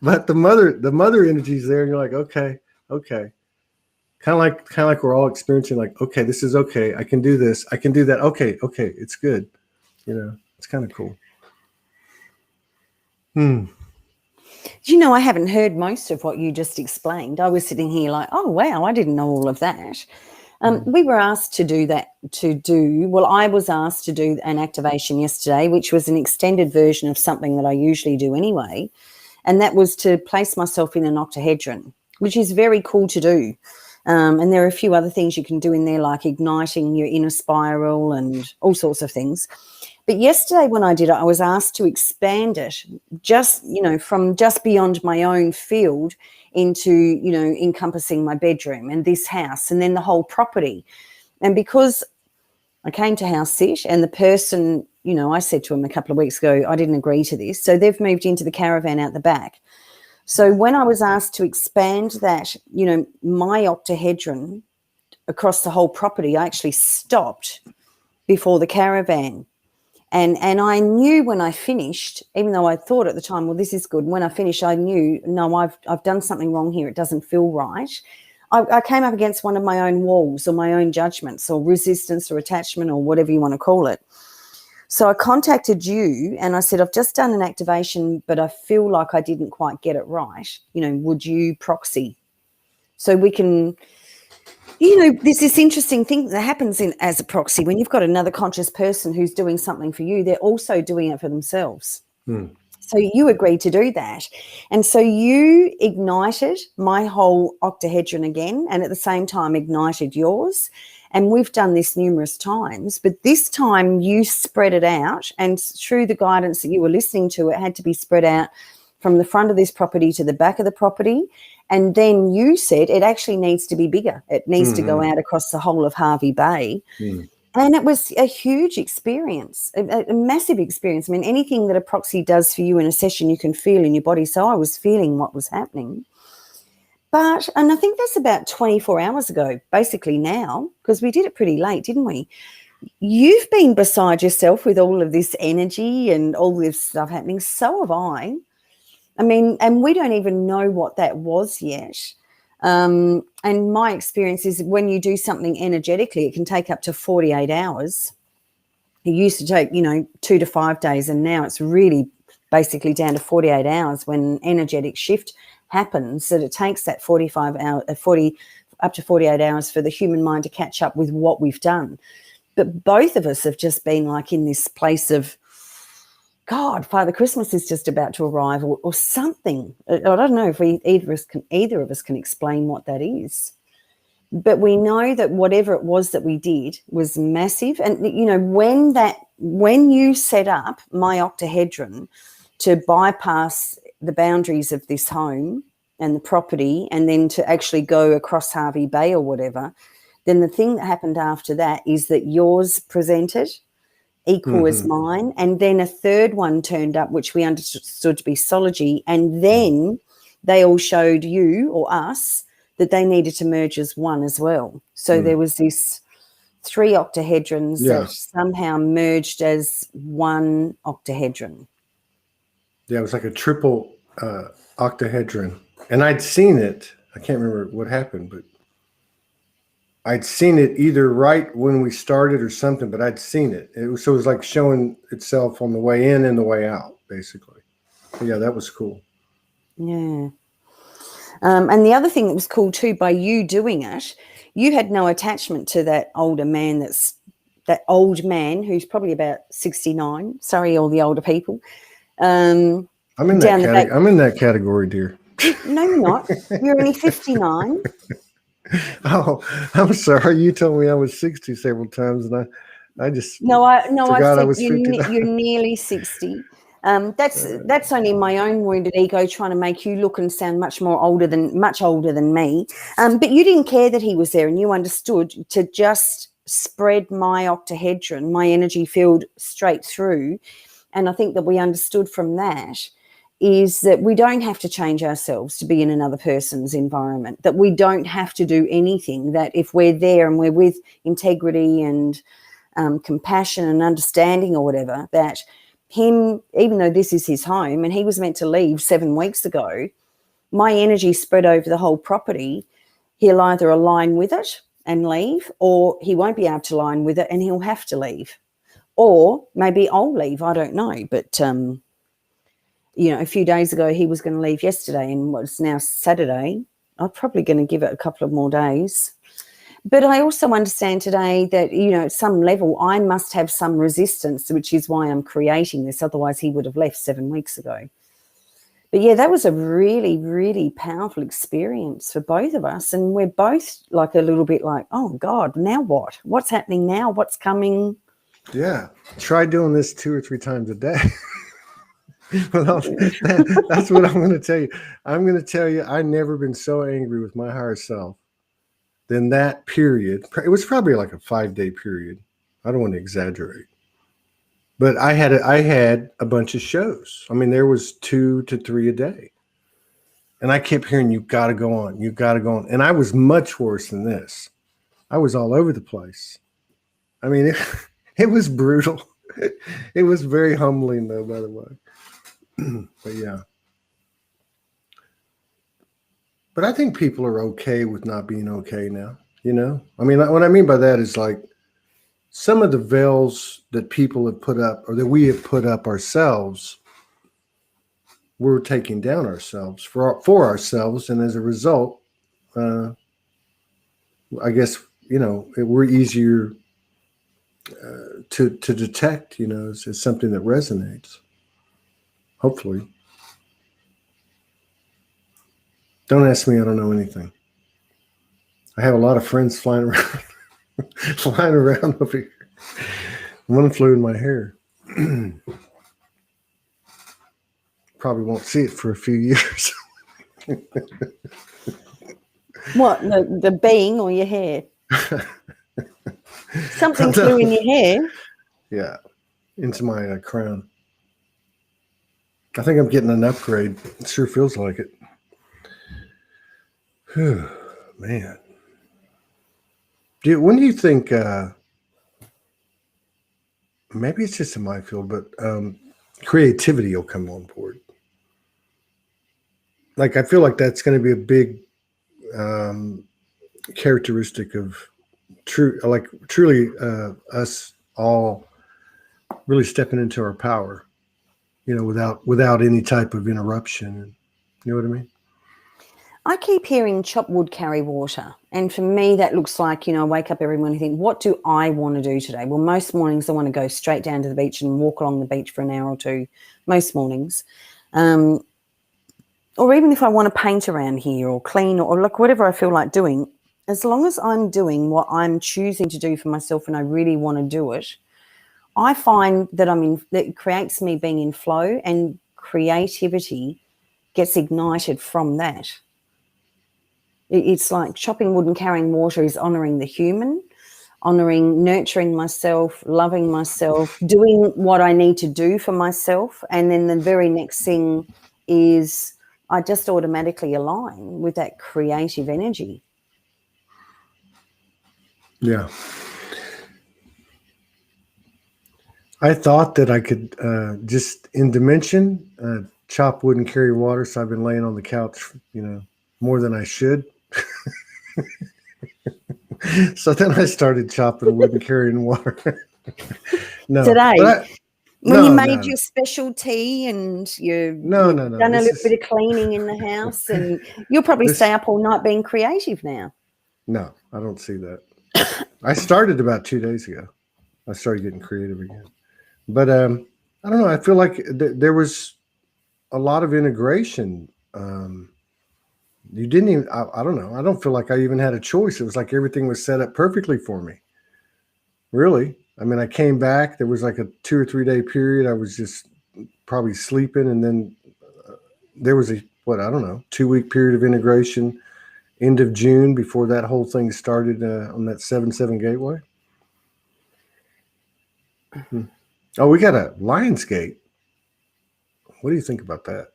But the mother energy is there, and you're like, okay. Kind of like we're all experiencing, like, okay, this is okay. I can do this. I can do that. Okay, it's good. It's kind of cool. I haven't heard most of what you just explained. I was sitting here like, oh, wow, I didn't know all of that. We were asked to do that, I was asked to do an activation yesterday, which was an extended version of something that I usually do anyway. And that was to place myself in an octahedron, which is very cool to do. And there are a few other things you can do in there, like igniting your inner spiral and all sorts of things. But yesterday when I did it, I was asked to expand it from just beyond my own field into, encompassing my bedroom and this house and then the whole property. And because I came to house sit and the person, I said to him a couple of weeks ago, I didn't agree to this. So they've moved into the caravan out the back. So when I was asked to expand that, my octahedron across the whole property, I actually stopped before the caravan. And I knew when I finished, even though I thought at the time, well, this is good. And when I finished, I knew, no, I've done something wrong here. It doesn't feel right. I came up against one of my own walls or my own judgments or resistance or attachment or whatever you want to call it. So I contacted you and I said, I've just done an activation, but I feel like I didn't quite get it right. Would you proxy? So we can, there's this interesting thing that happens as a proxy. When you've got another conscious person who's doing something for you, they're also doing it for themselves. So you agreed to do that. And so you ignited my whole octahedron again and at the same time ignited yours. And we've done this numerous times, but this time you spread it out, and through the guidance that you were listening to, it had to be spread out from the front of this property to the back of the property. And then you said it actually needs to be bigger. It needs to go out across the whole of Hervey Bay. And it was a huge experience, a massive experience. I mean, anything that a proxy does for you in a session, you can feel in your body. So I was feeling what was happening. And I think that's about 24 hours ago, basically now, because we did it pretty late, didn't we? You've been beside yourself with all of this energy and all this stuff happening. So have I. I mean, and we don't even know what that was yet. And my experience is when you do something energetically, it can take up to 48 hours. It used to take, 2 to 5 days, and now it's really basically down to 48 hours when an energetic shift happens, that it takes that up to 48 hours for the human mind to catch up with what we've done. But both of us have just been like in this place of, God, Father Christmas is just about to arrive, or something. I don't know if either of us can explain what that is. But we know that whatever it was that we did was massive. And, when you set up my octahedron to bypass the boundaries of this home and the property and then to actually go across Hervey Bay or whatever, then the thing that happened after that is that yours presented equal as mine, and then a third one turned up, which we understood to be Soulogy, and then they all showed you or us that they needed to merge as one as well. So there was this 3 octahedrons that somehow merged as one octahedron. Yeah, it was like a triple octahedron. And I'd seen it. I can't remember what happened, but I'd seen it either right when we started or something, but I'd seen it. It was like showing itself on the way in and the way out, basically. But yeah, that was cool. Yeah. And the other thing that was cool too, by you doing it, you had no attachment to that older man that old man who's probably about 69. Sorry, all the older people. I'm in that category, dear. No, you're not. You're only 59. Oh, I'm sorry. You told me I was 60 several times, and I just I forgot said I was 59. You're nearly 60. That's only my own wounded ego trying to make you look and sound much older than me. But you didn't care that he was there, and you understood to just spread my octahedron, my energy field, straight through. And I think that we understood from that is that we don't have to change ourselves to be in another person's environment, that we don't have to do anything, that if we're there and we're with integrity and compassion and understanding or whatever, that him, even though this is his home and he was meant to leave 7 weeks ago, my energy spread over the whole property. He'll either align with it and leave, or he won't be able to align with it and he'll have to leave. Or maybe I'll leave, I don't know. But, a few days ago he was going to leave yesterday, and what's now Saturday. I'm probably going to give it a couple of more days. But I also understand today that, at some level I must have some resistance, which is why I'm creating this. Otherwise he would have left 7 weeks ago. But, yeah, that was a really, really powerful experience for both of us. And we're both like a little bit like, oh, God, now what? What's happening now? What's coming? Yeah. Try doing this 2 or 3 times a day. Well, that's what I'm going to tell you. I'm going to tell you I've never been so angry with my higher self than that period. It was probably like a 5-day period. I don't want to exaggerate. But I had a bunch of shows. I mean, there was 2 to 3 a day. And I kept hearing, you got to go on. You got to go on. And I was much worse than this. I was all over the place. I mean, it was brutal. It was very humbling, though, by the way. But yeah. But I think people are okay with not being okay now, I mean, what I mean by that is like some of the veils that people have put up or that we have put up ourselves, we're taking down ourselves for ourselves. And as a result, I guess, we're easier to detect, as something that resonates. Hopefully. Don't ask me. I don't know anything. I have a lot of friends flying around over here. One flew in my hair. Probably won't see it for a few years. What, the being or your hair? Something flew in your hair. Yeah, into my crown. I think I'm getting an upgrade. It sure feels like it. Whew, man. When do you think, maybe it's just in my field, but creativity will come on board? Like, I feel like that's going to be a big characteristic of truly us all really stepping into our power, without any type of interruption. You know what I mean? I keep hearing chop wood, carry water. And for me, that looks like, I wake up every morning and think, what do I want to do today? Well, most mornings I want to go straight down to the beach and walk along the beach for an hour or two, most mornings. Or even if I want to paint around here or clean or look, whatever I feel like doing, as long as I'm doing what I'm choosing to do for myself and I really want to do it, I find that that it creates me being in flow, and creativity gets ignited from that. It's like chopping wood and carrying water is honoring the human, nurturing myself, loving myself, doing what I need to do for myself. And then the very next thing is I just automatically align with that creative energy. Yeah. I thought that I could just in dimension chop wood and carry water. So I've been laying on the couch, more than I should. So then I started chopping wood and carrying water. No. Today, when you made your special tea and you've done a little bit of cleaning in the house, and you'll probably stay up all night being creative now. No, I don't see that. I started about 2 days ago. I started getting creative again. But I don't know. I feel like there was a lot of integration. You didn't even, I don't know. I don't feel like I even had a choice. It was like everything was set up perfectly for me. Really. I mean, I came back. There was like a 2 or 3 day period. I was just probably sleeping. And then there was I don't know, 2 week period of integration, end of June before that whole thing started on that 7-7 gateway. Oh, we got a Lionsgate. What do you think about that?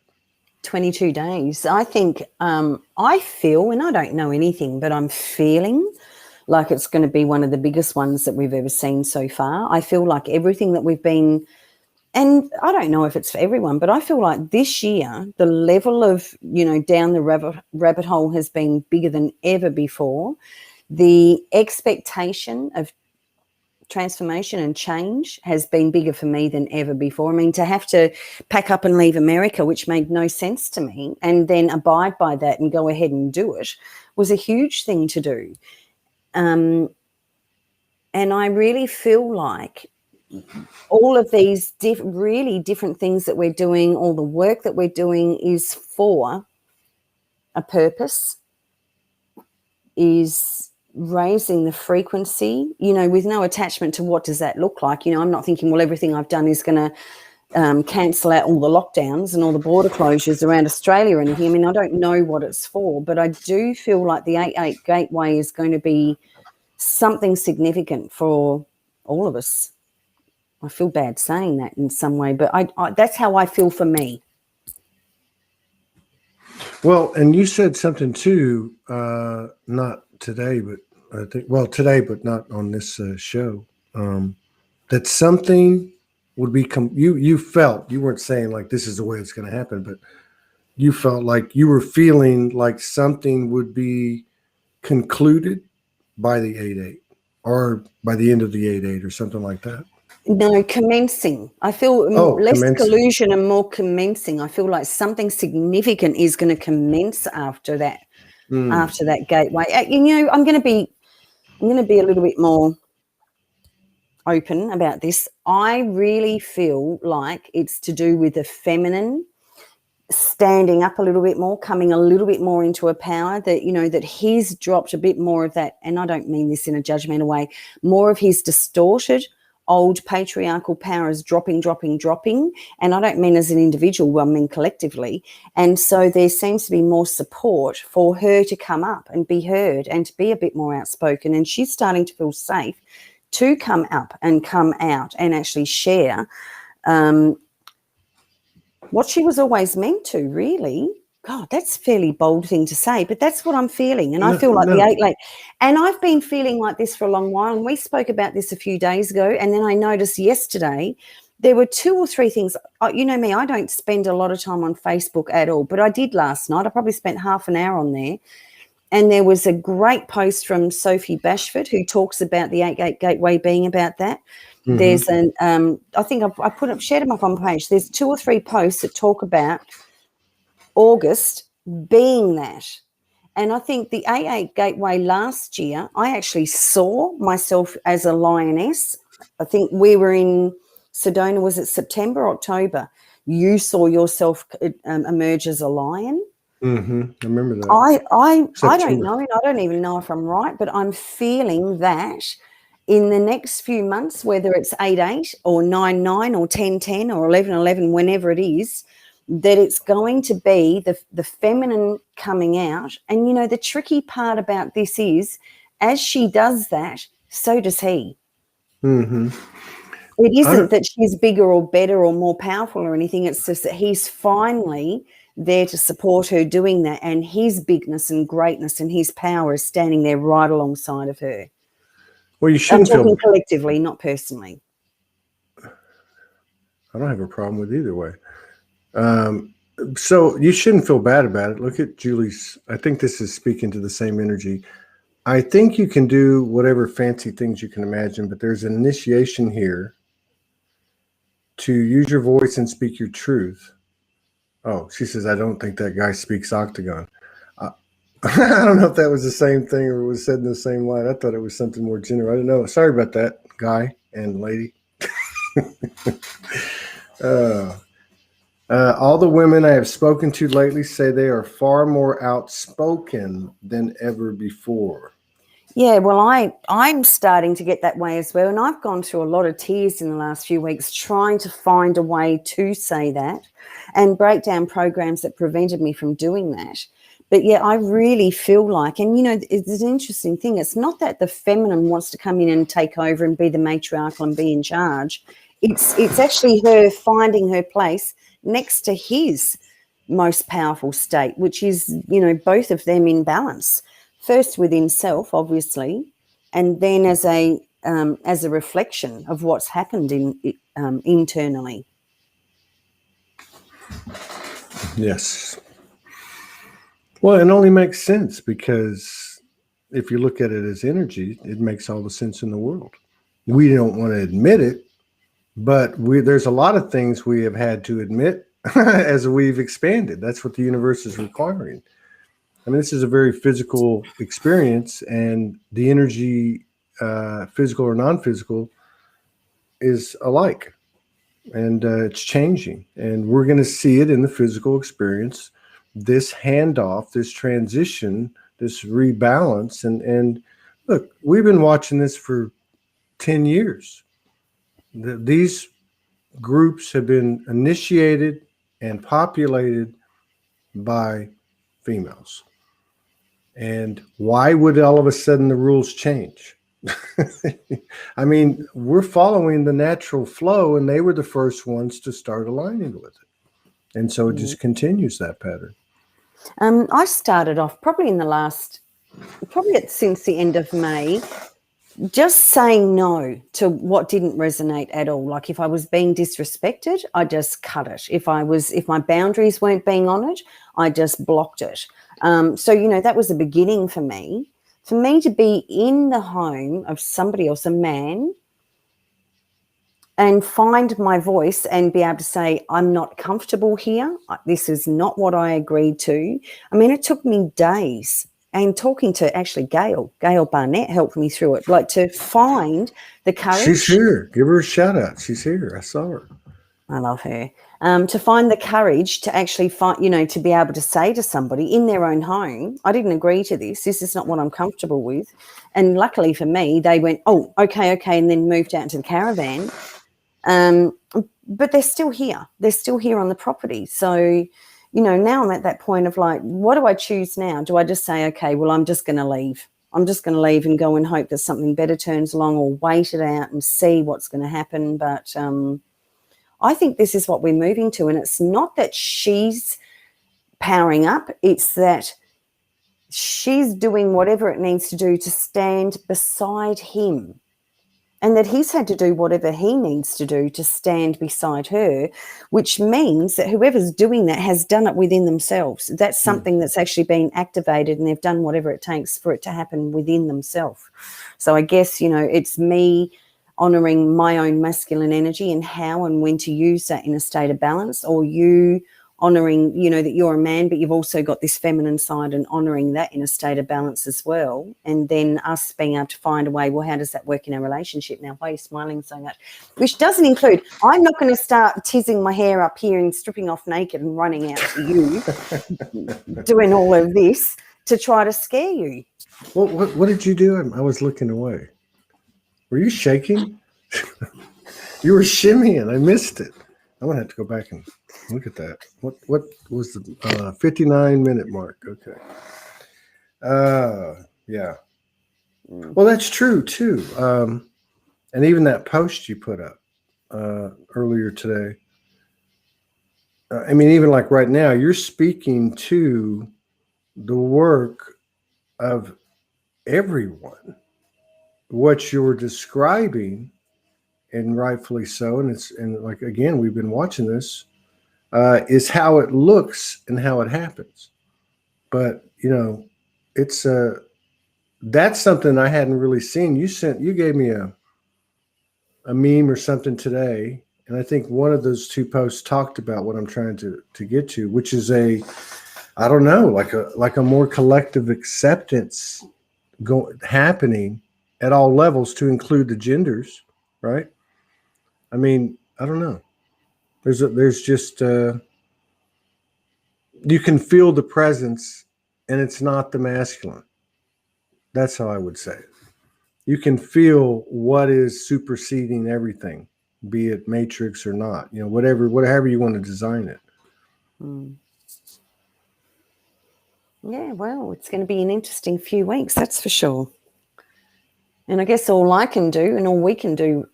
22 days. I think I feel, and I don't know anything, but I'm feeling like it's going to be one of the biggest ones that we've ever seen so far. I feel like everything that we've been, and I don't know if it's for everyone, but I feel like this year the level of, down the rabbit hole has been bigger than ever before. The expectation of transformation and change has been bigger for me than ever before. I mean, to have to pack up and leave America, which made no sense to me, and then abide by that and go ahead and do it was a huge thing to do. And I really feel like all of these really different things that we're doing, all the work that we're doing is for a purpose, is raising the frequency, with no attachment to what does that look like. I'm not thinking, well, everything I've done is going to cancel out all the lockdowns and all the border closures around Australia or anything. I mean, I don't know what it's for, but I do feel like the 8-8 gateway is going to be something significant for all of us. I feel bad saying that in some way, but I that's how I feel for me. Well, and you said something too, not today, but I think, well, today, but not on this show, that something would become, you felt, you weren't saying like this is the way it's going to happen, but you felt like you were feeling like something would be concluded by the 8-8 or by the end of the 8-8 or something like that. No, commencing. I feel less commencing. collusion and more commencing. I feel like something significant is going to commence after that, after that gateway. I'm going to be a little bit more open about this. I really feel like it's to do with the feminine standing up a little bit more, coming a little bit more into a power that, that he's dropped a bit more of that. And I don't mean this in a judgmental way, more of his distorted old patriarchal power is dropping. And I don't mean as an individual, I mean collectively. And so there seems to be more support for her to come up and be heard and to be a bit more outspoken. And she's starting to feel safe to come up and come out and actually share what she was always meant to, really. God, that's a fairly bold thing to say, but that's what I'm feeling. And I feel like the 8-8, and I've been feeling like this for a long while. And we spoke about this a few days ago. And then I noticed yesterday there were 2 or 3 things. You know me, I don't spend a lot of time on Facebook at all, but I did last night. I probably spent half an hour on there. And there was a great post from Sophie Bashford who talks about the 8-8 gateway being about that. Mm-hmm. There's I think I shared them up on page. There's 2 or 3 posts that talk about August being that. And I think the 8-8 gateway last year, I actually saw myself as a lioness. I think we were in Sedona, was it September, October? You saw yourself emerge as a lion. Mm-hmm. I remember that. I don't know, and I don't even know if I'm right, but I'm feeling that in the next few months, whether it's 8-8 or 9-9 or 10-10 or 11-11, whenever it is, that it's going to be the feminine coming out. And, the tricky part about this is, as she does that, so does he. Mm-hmm. It isn't that she's bigger or better or more powerful or anything. It's just that he's finally there to support her doing that, and his bigness and greatness and his power is standing there right alongside of her. Well, you shouldn't I'm talking collectively, not personally. I don't have a problem with either way. So you shouldn't feel bad about it. Look at Julie's. I think this is speaking to the same energy. I think you can do whatever fancy things you can imagine, but there's an initiation here to use your voice and speak your truth. Oh, she says, I don't think that guy speaks octagon. I don't know if that was the same thing or was said in the same light. I thought it was something more general. I didn't know. Sorry about that, guy and lady. uh, all the women I have spoken to lately say they are far more outspoken than ever before. Yeah, well, I'm starting to get that way as well, and I've gone through a lot of tears in the last few weeks trying to find a way to say that and break down programs that prevented me from doing that. But yeah, I really feel like, and it's an interesting thing. It's not that the feminine wants to come in and take over and be the matriarchal and be in charge. It's actually her finding her place next to his most powerful state, which is, both of them in balance. First within self, obviously, and then as a reflection of what's happened internally. Yes. Well, it only makes sense because if you look at it as energy, it makes all the sense in the world. We don't want to admit it, but there's a lot of things we have had to admit as we've expanded. That's what the universe is requiring. I mean, this is a very physical experience, and the energy, physical or non-physical, is alike, and it's changing. And we're going to see it in the physical experience, this handoff, this transition, this rebalance. And look, we've been watching this for 10 years. These groups have been initiated and populated by females. And why would all of a sudden the rules change? I mean, we're following the natural flow, and they were the first ones to start aligning with it. And so it just continues that pattern. I started off probably since the end of May, just saying no to what didn't resonate at all. Like if I was being disrespected, I just cut it. If my boundaries weren't being honoured, I just blocked it. So, that was the beginning for me. For me to be in the home of somebody else, a man, and find my voice and be able to say, I'm not comfortable here. This is not what I agreed to. I mean, it took me days. And talking to actually Gail Barnett helped me through it, like to find the courage. She's here. Give her a shout out. She's here. I saw her. I love her. To find the courage to actually find, to be able to say to somebody in their own home, I didn't agree to this. This is not what I'm comfortable with. And luckily for me, they went, oh, okay, and then moved out into the caravan. But they're still here. They're still here on the property. So, now I'm at that point of like, what do I choose now? Do I just say, okay, well, I'm just going to leave. I'm just going to leave and go and hope that something better turns along, or wait it out and see what's going to happen. But I think this is what we're moving to. And it's not that she's powering up. It's that she's doing whatever it needs to do to stand beside him. And that he's had to do whatever he needs to do to stand beside her, which means that whoever's doing that has done it within themselves. That's something that's actually been activated, and they've done whatever it takes for it to happen within themselves. So I guess, it's me honouring my own masculine energy and how and when to use that in a state of balance, or you honouring, that you're a man, but you've also got this feminine side, and honouring that in a state of balance as well. And then us being able to find a way, well, how does that work in our relationship? Now, why are you smiling so much? Which doesn't include, I'm not going to start tizzing my hair up here and stripping off naked and running out to you, doing all of this to try to scare you. Well, what did you do? I was looking away. Were you shaking? You were shimmying. I missed it. I'm going to have to go back and look at that. What was the 59-minute mark? Okay. Yeah. Well, that's true too. And even that post you put up earlier today. I mean, even like right now, you're speaking to the work of everyone. What you're describing, and rightfully so, and like again, we've been watching this. Is how it looks and how it happens. But, it's that's something I hadn't really seen. You gave me a meme or something today, and I think one of those two posts talked about what I'm trying to get to, which is I don't know, like a more collective acceptance happening at all levels to include the genders, right? I mean, I don't know. There's just you can feel the presence, and it's not the masculine. That's how I would say it. You can feel what is superseding everything, be it matrix or not. You know, whatever you want to design it. Mm. Yeah, well, it's going to be an interesting few weeks, that's for sure. And I guess all I can do and all we can do,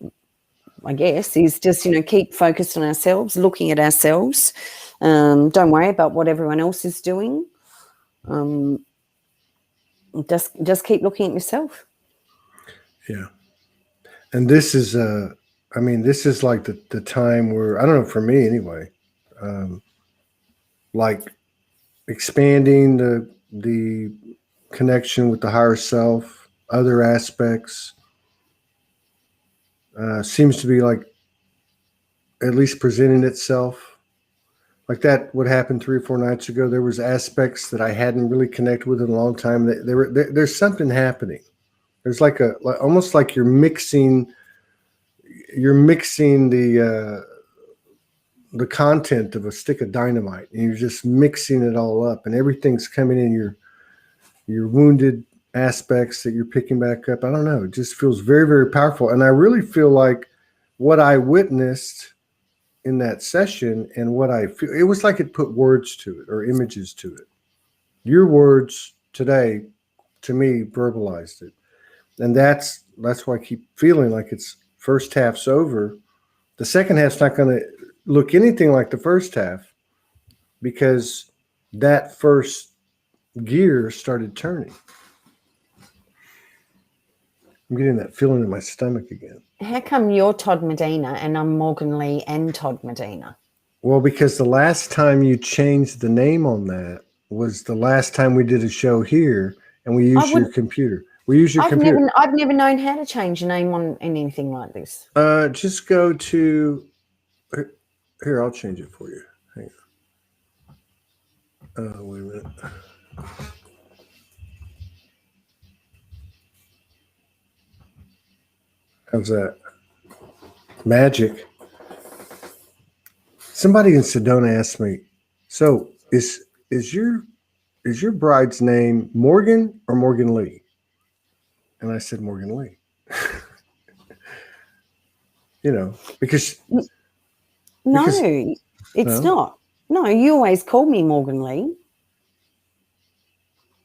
I guess, is just, keep focused on ourselves, looking at ourselves. Don't worry about what everyone else is doing. Just keep looking at yourself. Yeah. And this is, this is like the time where, I don't know, for me anyway, like expanding the connection with the higher self, other aspects, seems to be like at least presenting itself. Like that, what happened 3 or 4 nights ago, there was aspects that I hadn't really connected with in a long time. There's something happening. There's almost like you're mixing the content of a stick of dynamite, and you're just mixing it all up, and everything's coming in your wounded aspects that you're picking back up. I don't know. It just feels very, very powerful. And I really feel like what I witnessed in that session and what I feel, it was like it put words to it or images to it. Your words today, to me, verbalized it. And that's why I keep feeling like it's first half's over. The second half's not going to look anything like the first half because that first gear started turning. I'm getting that feeling in my stomach again. How come you're Todd Medina and I'm Morgan Lee and Todd Medina? Well, because the last time you changed the name on that was the last time we did a show here, and we used your computer. We use your computer. I've never known how to change a name on anything like this. Just go to here. I'll change it for you. Hang on. Wait a minute. How's that? Magic. Somebody in Sedona asked me, so is your bride's name Morgan or Morgan Lee? And I said Morgan Lee. Because it's not. No, you always call me Morgan Lee.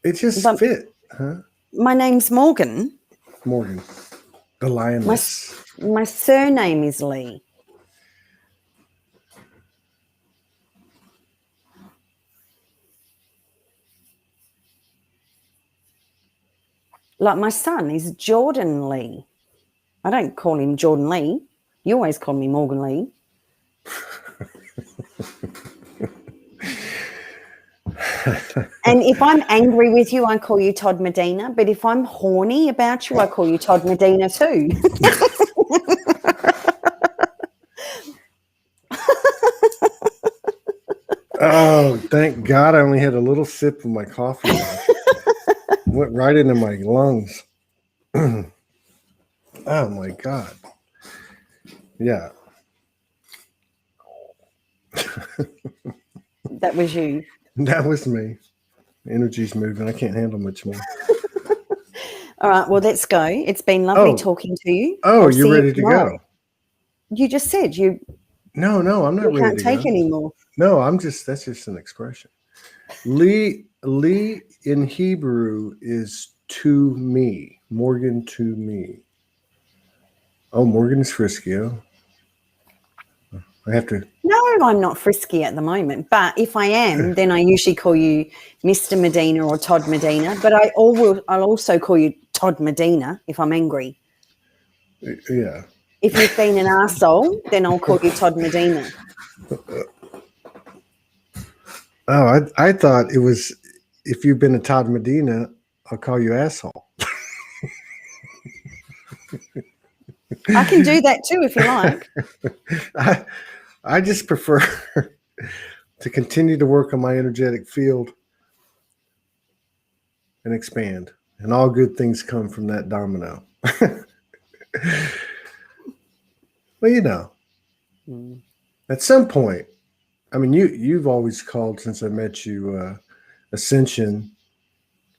It just fit, huh? My name's Morgan. Morgan, the lioness. My surname is Lee. Like my son is Jordan Lee. I don't call him Jordan Lee. You always call me Morgan Lee. And if I'm angry with you, I call you Todd Medina. But if I'm horny about you, I call you Todd Medina too. Oh, thank God I only had a little sip of my coffee. Went right into my lungs. Oh my God. Yeah. That was you. That was me. Energy's moving. I can't handle much more. All right. Well, let's go. It's been lovely talking to you. Oh, you're ready to go. You just said you. No, I'm not ready to go. You can't take anymore. No, that's just an expression. Lee in Hebrew is to me. Morgan to me. Oh, Morgan is frisky. Oh. I have to. No, I'm not frisky at the moment. But if I am, then I usually call you Mr. Medina or Todd Medina. But I'll also call you Todd Medina if I'm angry. Yeah. If you've been an arsehole, then I'll call you Todd Medina. Oh, I thought it was if you've been a Todd Medina, I'll call you asshole. I can do that too if you like. I just prefer to continue to work on my energetic field and expand. And all good things come from that domino. Well, you know, at some point, I mean, you've always called, since I met you, ascension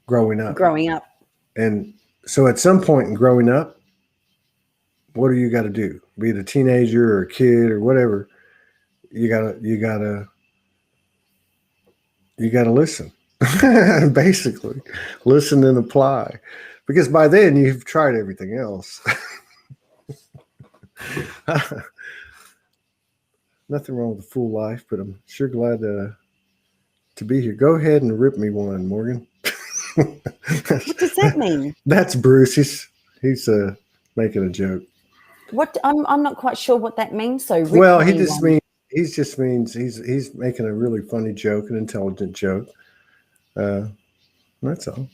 growing up. Growing up. And so at some point in growing up, what do you got to do? Be it a teenager or a kid or whatever, you gotta listen. Basically, listen and apply, because by then you've tried everything else. Nothing wrong with a full life, but I'm sure glad to be here. Go ahead and rip me one, Morgan. What does that mean? That's Bruce. He's making a joke. What? I'm not quite sure what that means. So well, he just means he's making a really funny joke, an intelligent joke. That's all.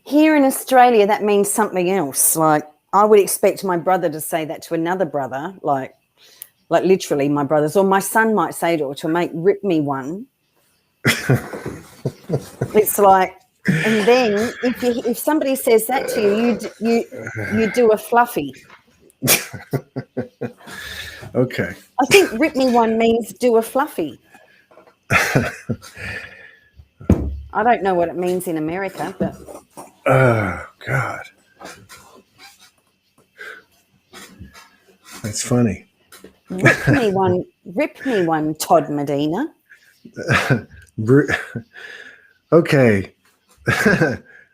Here in Australia, that means something else. Like, I would expect my brother to say that to another brother, like literally my brothers, or my son might say to mate, rip me one. It's like, and then if somebody says that to you do a fluffy. Okay. I think rip me one means do a fluffy. I don't know what it means in America, but. Oh, God. That's funny. Rip me one, Todd Medina. Okay.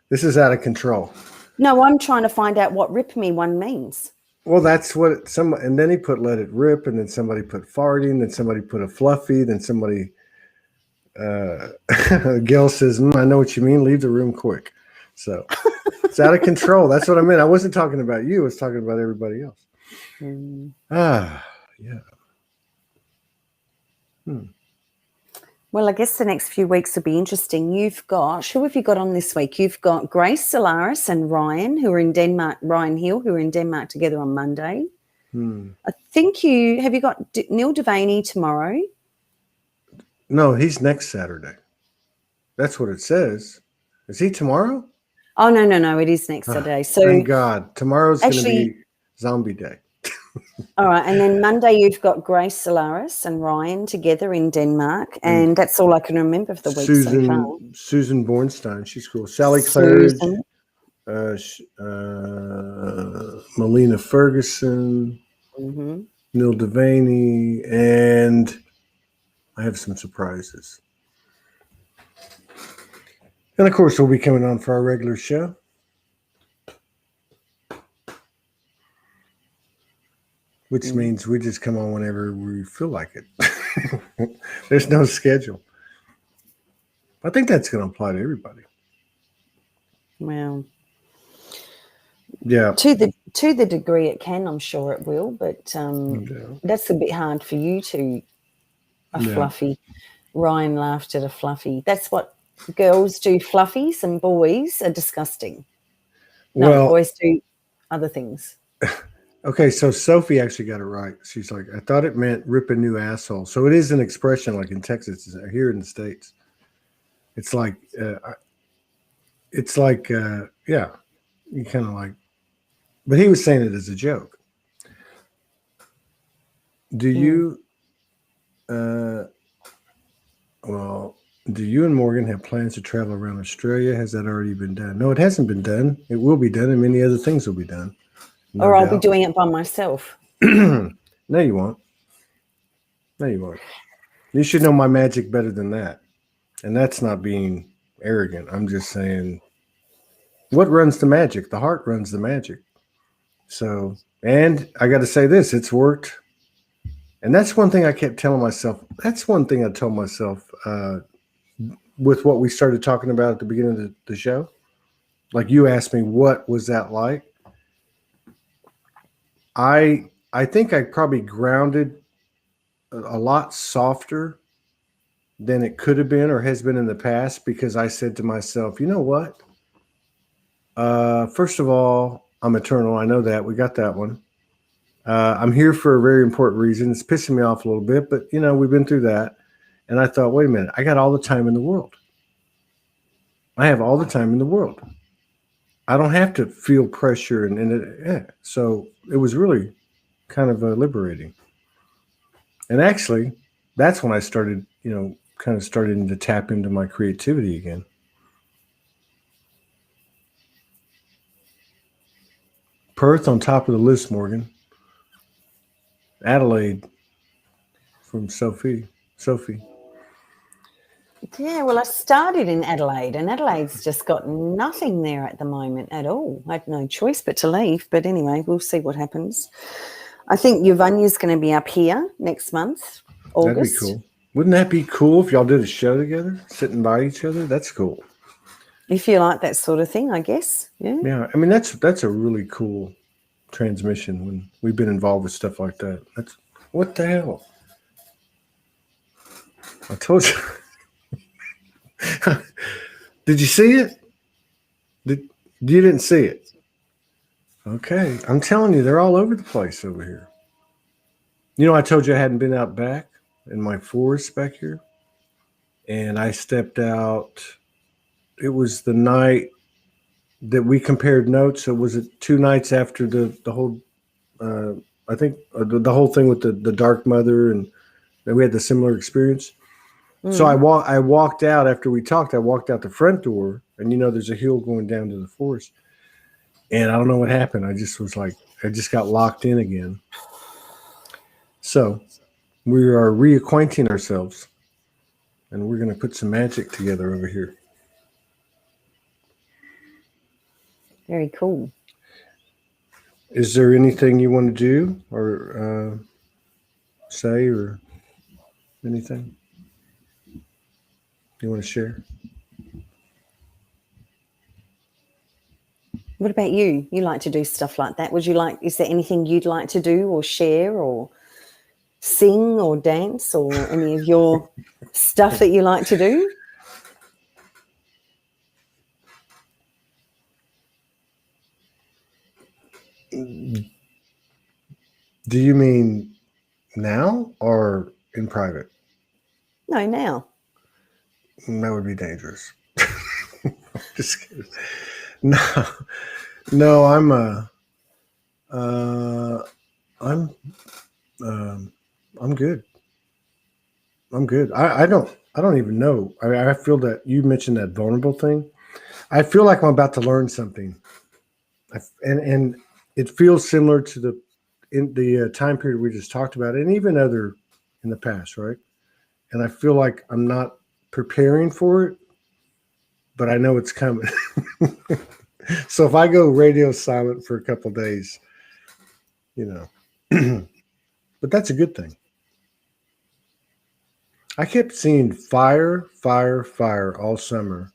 This is out of control. No, I'm trying to find out what rip me one means. Well, that's what and then he put let it rip, and then somebody put farting, then somebody put a fluffy, then somebody Gil says, I know what you mean, leave the room quick. So it's out of control. That's what I meant. I wasn't talking about you, I was talking about everybody else. Yeah. Well, I guess the next few weeks will be interesting. You've got, who have you got on this week? You've got Grace Solaris and Ryan, who are in Denmark, Ryan Hill, who are in Denmark together on Monday. I think have you got Neil Devaney tomorrow? No, he's next Saturday. That's what it says. Is he tomorrow? Oh, no, it is next Saturday. So thank God. Tomorrow's going to be zombie day. All right, and then Monday you've got Grace Solaris and Ryan together in Denmark, and that's all I can remember of the week so far. Susan Bornstein, she's cool. Sally Claridge, Melina Ferguson, Neil Devaney, and I have some surprises. And, of course, we'll be coming on for our regular show. Which means we just come on whenever we feel like it. There's no schedule. I think that's going to apply to everybody. Well, yeah. To the degree it can, I'm sure it will. But that's a bit hard for you to. Fluffy. Ryan laughed at a fluffy. That's what girls do. Fluffies, and boys are disgusting. No, boys do other things. Okay, so Sophie actually got it right. She's like, I thought it meant rip a new asshole. So it is an expression like in Texas, here in the States. It's like, yeah, you kind of like, but he was saying it as a joke. Do you, do you and Morgan have plans to travel around Australia? Has that already been done? No, it hasn't been done. It will be done, and many other things will be done. No or I'll doubt. be doing it by myself. No, you won't. No, you won't. You should know my magic better than that. And that's not being arrogant. I'm just saying, what runs the magic? The heart runs the magic. So, and I got to say this, it's worked. And that's one thing I kept telling myself. That's one thing I told myself with what we started talking about at the beginning of the show. Like you asked me, what was that like? I think I probably grounded a lot softer than it could have been or has been in the past, because I said to myself, you know what? First of all, I'm eternal. I know that. We got that one. I'm here for a very important reason. It's pissing me off a little bit, but, we've been through that. And I thought, wait a minute. I got all the time in the world. I have all the time in the world. I don't have to feel pressure, so it was really kind of liberating. And actually, that's when I started, kind of starting to tap into my creativity again. Perth on top of the list, Morgan. Adelaide from Sophie. Sophie. Yeah, well, I started in Adelaide, and Adelaide's just got nothing there at the moment at all. I had no choice but to leave. But anyway, we'll see what happens. I think Yvonne's going to be up here next month, August. That'd be cool. Wouldn't that be cool if y'all did a show together, sitting by each other? That's cool. If you like that sort of thing, I guess. Yeah. Yeah, I mean that's a really cool transmission when we've been involved with stuff like that. That's what the hell. I told you. Did you see it? You didn't see it? Okay, I'm telling you, they're all over the place over here. I told you I hadn't been out back in my forest back here, and I stepped out. It was the night that we compared notes. So was it 2 nights after the whole? I think the whole thing with the Dark Mother, and we had the similar experience. So I walked out after we talked. I walked out the front door, and there's a hill going down to the forest. And I don't know what happened. I just got locked in again. So we are reacquainting ourselves, and we're going to put some magic together over here. Very cool. Is there anything you want to do or say or anything you want to share? What about you? You like to do stuff like that. Is there anything you'd like to do or share or sing or dance or any of your stuff that you like to do? Do you mean now or in private? No, now. That would be dangerous. Just kidding. No, I'm good. I'm good. I don't even know. I feel that you mentioned that vulnerable thing. I feel like I'm about to learn something, and it feels similar to the time period we just talked about, and even other in the past, right? And I feel like I'm not preparing for it, but I know it's coming. So if I go radio silent for a couple of days, but that's a good thing. I kept seeing fire, fire, fire all summer.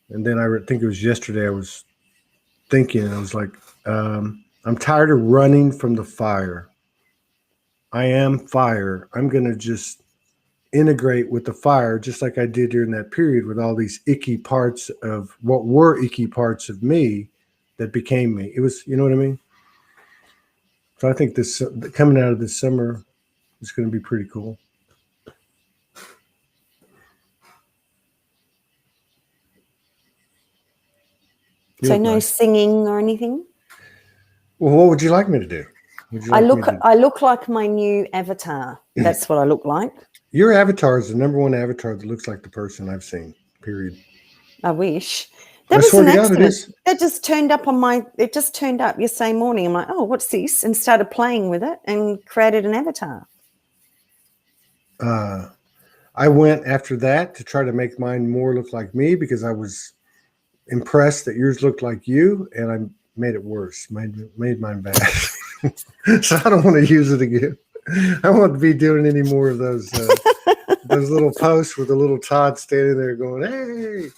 And then I think it was yesterday I was thinking, I was like, I'm tired of running from the fire. I am fire. I'm going to just integrate with the fire, just like I did during that period with all these icky parts of what were icky parts of me that became me. It was, you know what I mean? So I think this coming out of this summer is going to be pretty cool. So no singing or anything? Well, what would you like me to do? I look like my new avatar. That's what I look like. Your avatar is the number one avatar that looks like the person I've seen, period. I wish. That was an accident. That just turned up it just turned up yesterday morning. I'm like, oh, what's this? And started playing with it and created an avatar. I went after that to try to make mine more look like me because I was impressed that yours looked like you, and I made it worse. Made mine bad. So I don't want to use it again. I won't be doing any more of those little posts with a little Todd standing there going, hey.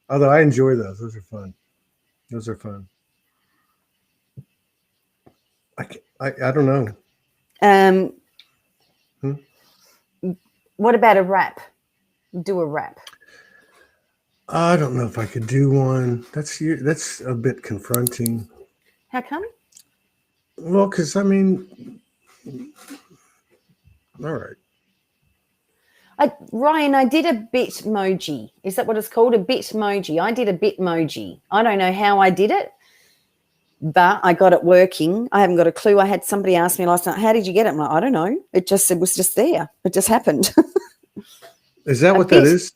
Although I enjoy those. Those are fun. Those are fun. I don't know. What about a rap? Do a rap. I don't know if I could do one. That's a bit confronting. How come? Well, because I mean, all right. Ryan, I did a Bitmoji. Is that what it's called? A Bitmoji. I did a Bitmoji. I don't know how I did it, but I got it working. I haven't got a clue. I had somebody ask me last night, how did you get it? I'm like, I don't know. It was just there. It just happened. Is that what that is?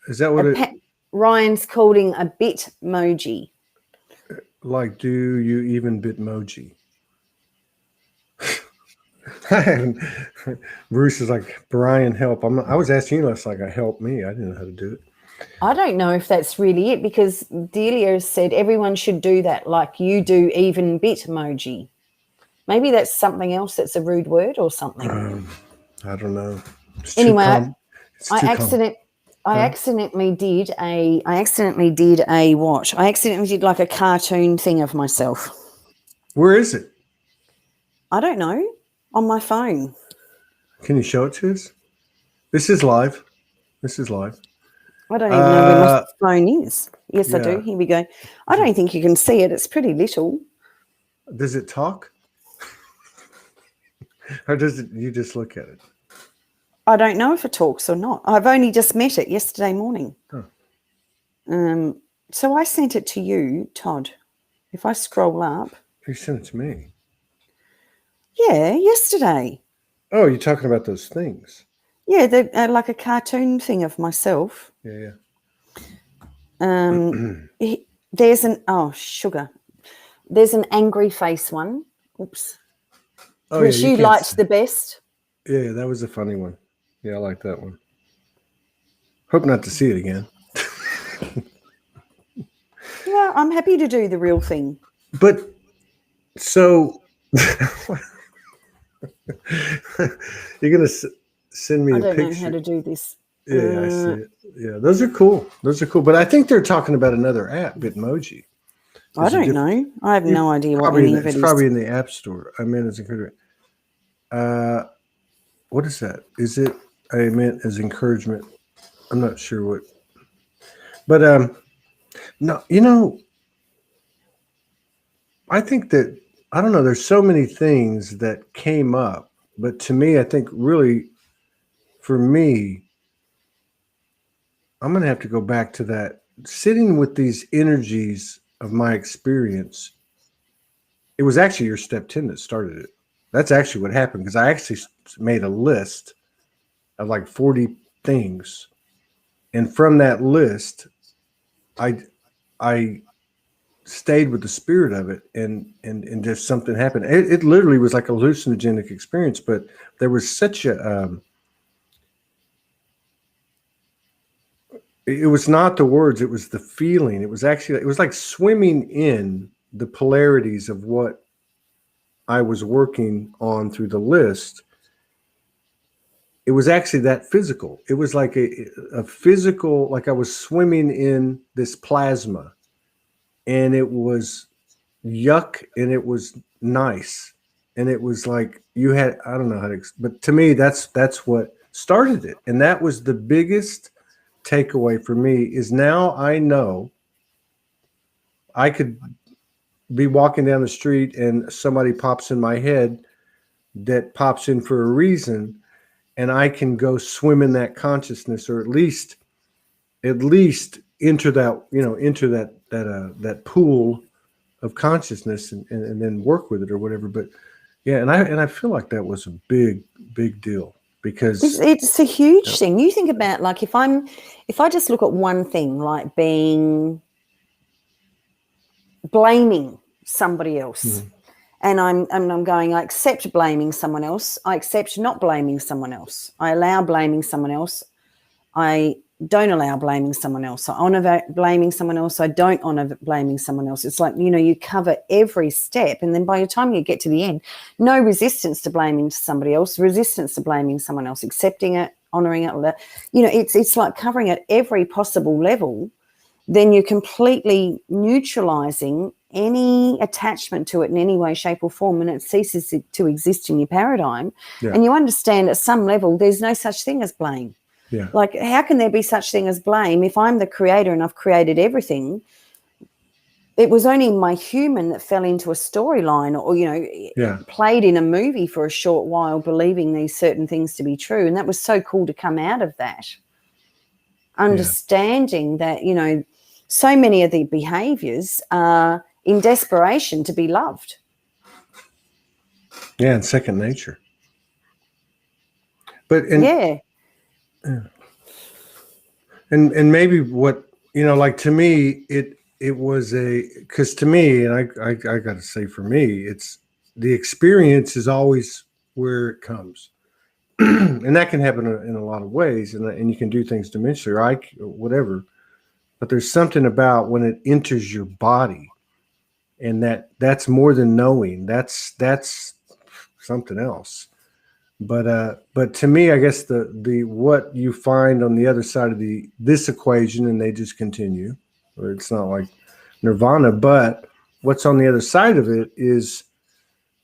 Is that what it? Ryan's calling a Bitmoji. Like, do you even Bitmoji? Bruce is like, Brian, help. I was asking you last, like, help me. I didn't know how to do it. I don't know if that's really it, because Delia said everyone should do that, like you do, even Bitmoji. Maybe that's something else that's a rude word or something. I don't know. Anyway, I accidentally did a watch. I accidentally did like a cartoon thing of myself. Where is it? I don't know. On my phone. Can you show it to us? This is live. I don't even know where my phone is. Yes, yeah. I do. Here we go. I don't think you can see it. It's pretty little. Does it talk? Or you just look at it? I don't know if it talks or not. I've only just met it yesterday morning. Huh. So I sent it to you, Todd. If I scroll up. You sent it to me. Yeah, yesterday. Oh, you're talking about those things. Yeah, they're like a cartoon thing of myself. Yeah. There's sugar. There's an angry face one. Oops. Oh, which you liked the best. Yeah, that was a funny one. Yeah, I like that one. Hope not to see it again. Yeah, I'm happy to do the real thing. But so you're going to send me a picture. I don't know how to do this. Yeah, I see it. Yeah, those are cool. But I think they're talking about another app, Bitmoji. I don't know. I have no idea what any of it is. It's probably in the App Store. I meant as encouragement. What is that? Is it? I meant as encouragement. I'm not sure what. But no, I think that, I don't know, there's so many things that came up, but to me, I think really, for me, I'm going to have to go back to that, sitting with these energies of my experience. It was actually your step 10 that started it. That's actually what happened, because I actually made a list of like 40 things. And from that list, I stayed with the spirit of it, and just something happened. It literally was like a hallucinogenic experience, but there was such a, it was not the words, it was the feeling. It was like swimming in the polarities of what I was working on through the list. It was actually that physical. It was like a physical, like I was swimming in this plasma, and it was yuck, and it was nice. And it was like you had, I don't know how to, but to me, that's what started it. And that was the biggest takeaway for me, is now I know I could be walking down the street and somebody pops in my head that pops in for a reason, and I can go swim in that consciousness, or at least enter that, that pool of consciousness, and then work with it or whatever. But yeah, and I feel like that was a big deal, because it's a huge thing. You think about, like, if I just look at one thing, like blaming somebody else. Mm-hmm. And I'm going, I accept blaming someone else. I accept not blaming someone else. I allow blaming someone else. I don't allow blaming someone else. I honor blaming someone else. I don't honor blaming someone else. It's like, you cover every step. And then by the time you get to the end, no resistance to blaming somebody else, resistance to blaming someone else, accepting it, honoring it. It's like covering at every possible level. Then you're completely neutralizing any attachment to it in any way, shape or form, and it ceases to exist in your paradigm. Yeah. And you understand at some level there's no such thing as blame. Yeah. Like, how can there be such thing as blame if I'm the creator and I've created everything? it was only my human that fell into a storyline or, played in a movie for a short while, believing these certain things to be true. And that was so cool to come out of that. Understanding that, so many of the behaviors are in desperation to be loved. Yeah, and second nature. But and maybe what, like to me, it was because to me, and I got to say for me, it's the experience is always where it comes. And that can happen in a lot of ways, and you can do things dimensionally, or whatever. But there's something about when it enters your body, and that's more than knowing. That's something else. But to me, I guess the what you find on the other side of this equation, and they just continue, or it's not like nirvana, but what's on the other side of it is,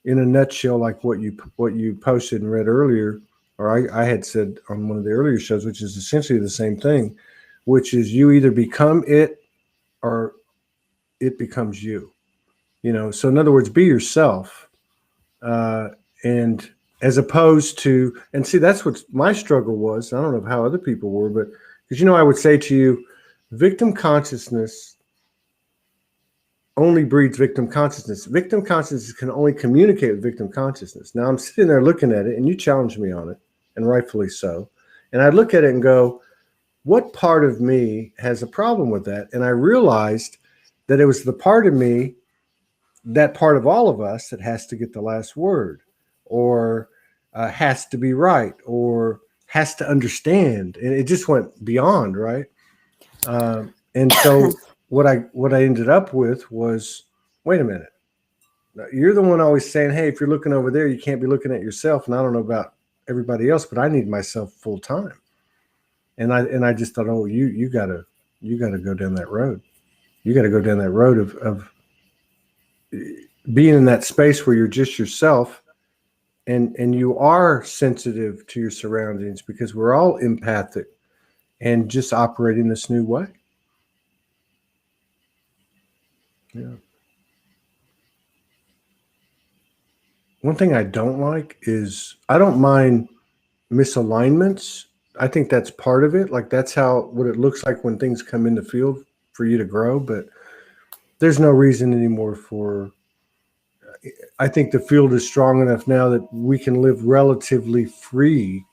in a nutshell, like what you posted and read earlier, or I had said on one of the earlier shows, which is essentially the same thing, which is you either become it or it becomes you. So in other words, be yourself, and as opposed to, and see, that's what my struggle was. I don't know how other people were, but because, I would say to you, victim consciousness only breeds victim consciousness. Victim consciousness can only communicate with victim consciousness. Now I'm sitting there looking at it, and you challenged me on it, and rightfully so. And I look at it and go, what part of me has a problem with that? And I realized that it was the part of me, that part of all of us that has to get the last word, or has to be right, or has to understand. And it just went beyond, right? And so what I ended up with was, wait a minute. You're the one always saying, hey, if you're looking over there, you can't be looking at yourself. And I don't know about everybody else, but I need myself full time. And I just thought, oh, you gotta go down that road. You got to go down that road of being in that space where you're just yourself, and you are sensitive to your surroundings, because we're all empathic and just operating this new way. Yeah. One thing I don't like is, I don't mind misalignments. I think that's part of it. Like, that's what it looks like when things come in the field for you to grow. But there's no reason anymore I think the field is strong enough now that we can live relatively free,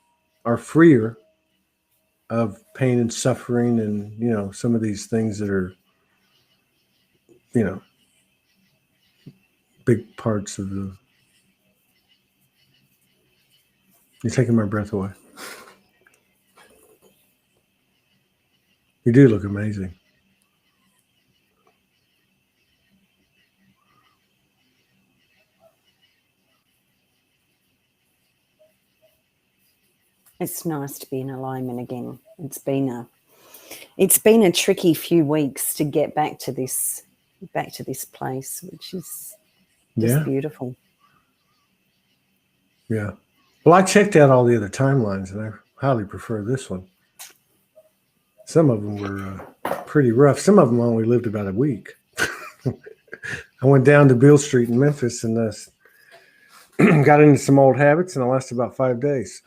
or freer, of pain and suffering, and some of these things that are big parts of the. You're taking my breath away. You do look amazing. It's nice to be in alignment again. It's been a tricky few weeks to get back to this place, which is just beautiful. Yeah. Well, I checked out all the other timelines, and I highly prefer this one. Some of them were pretty rough. Some of them only lived about a week. I went down to Beale Street in Memphis and got into some old habits, and I lasted about 5 days.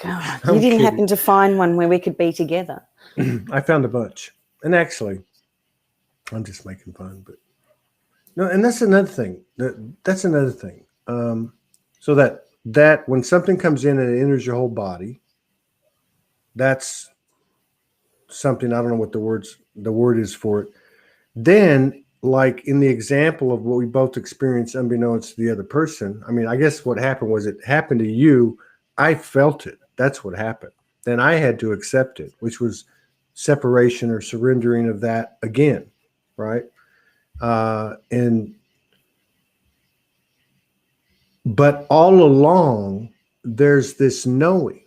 God, you didn't happen to find one where we could be together? I found a bunch. And actually, I'm just making fun, but no, and that's another thing. That's another thing. So that when something comes in and it enters your whole body, that's something, I don't know what the word is for it. Then, like in the example of what we both experienced unbeknownst to the other person, I mean, I guess what happened was, it happened to you. I felt it. That's what happened. Then I had to accept it, which was separation or surrendering of that again, right? But all along, there's this knowing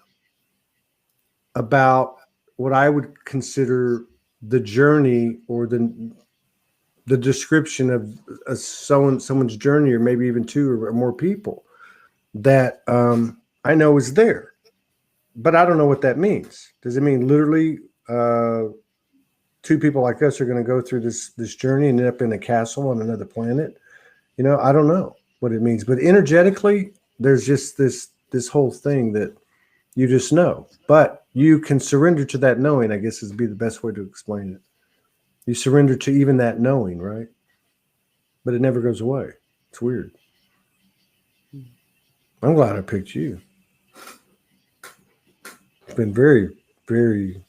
about what I would consider the journey, or the description of someone's journey, or maybe even two or more people that I know is there, but I don't know what that means. Does it mean literally 2 two people like us are going to go through this journey and end up in a castle on another planet. You know, I don't know what it means, but energetically, there's just this whole thing that you just know. But you can surrender to that knowing, I guess, is be the best way to explain it. You surrender to even that knowing, right? But it never goes away. It's weird. I'm glad I picked you. It's been very, very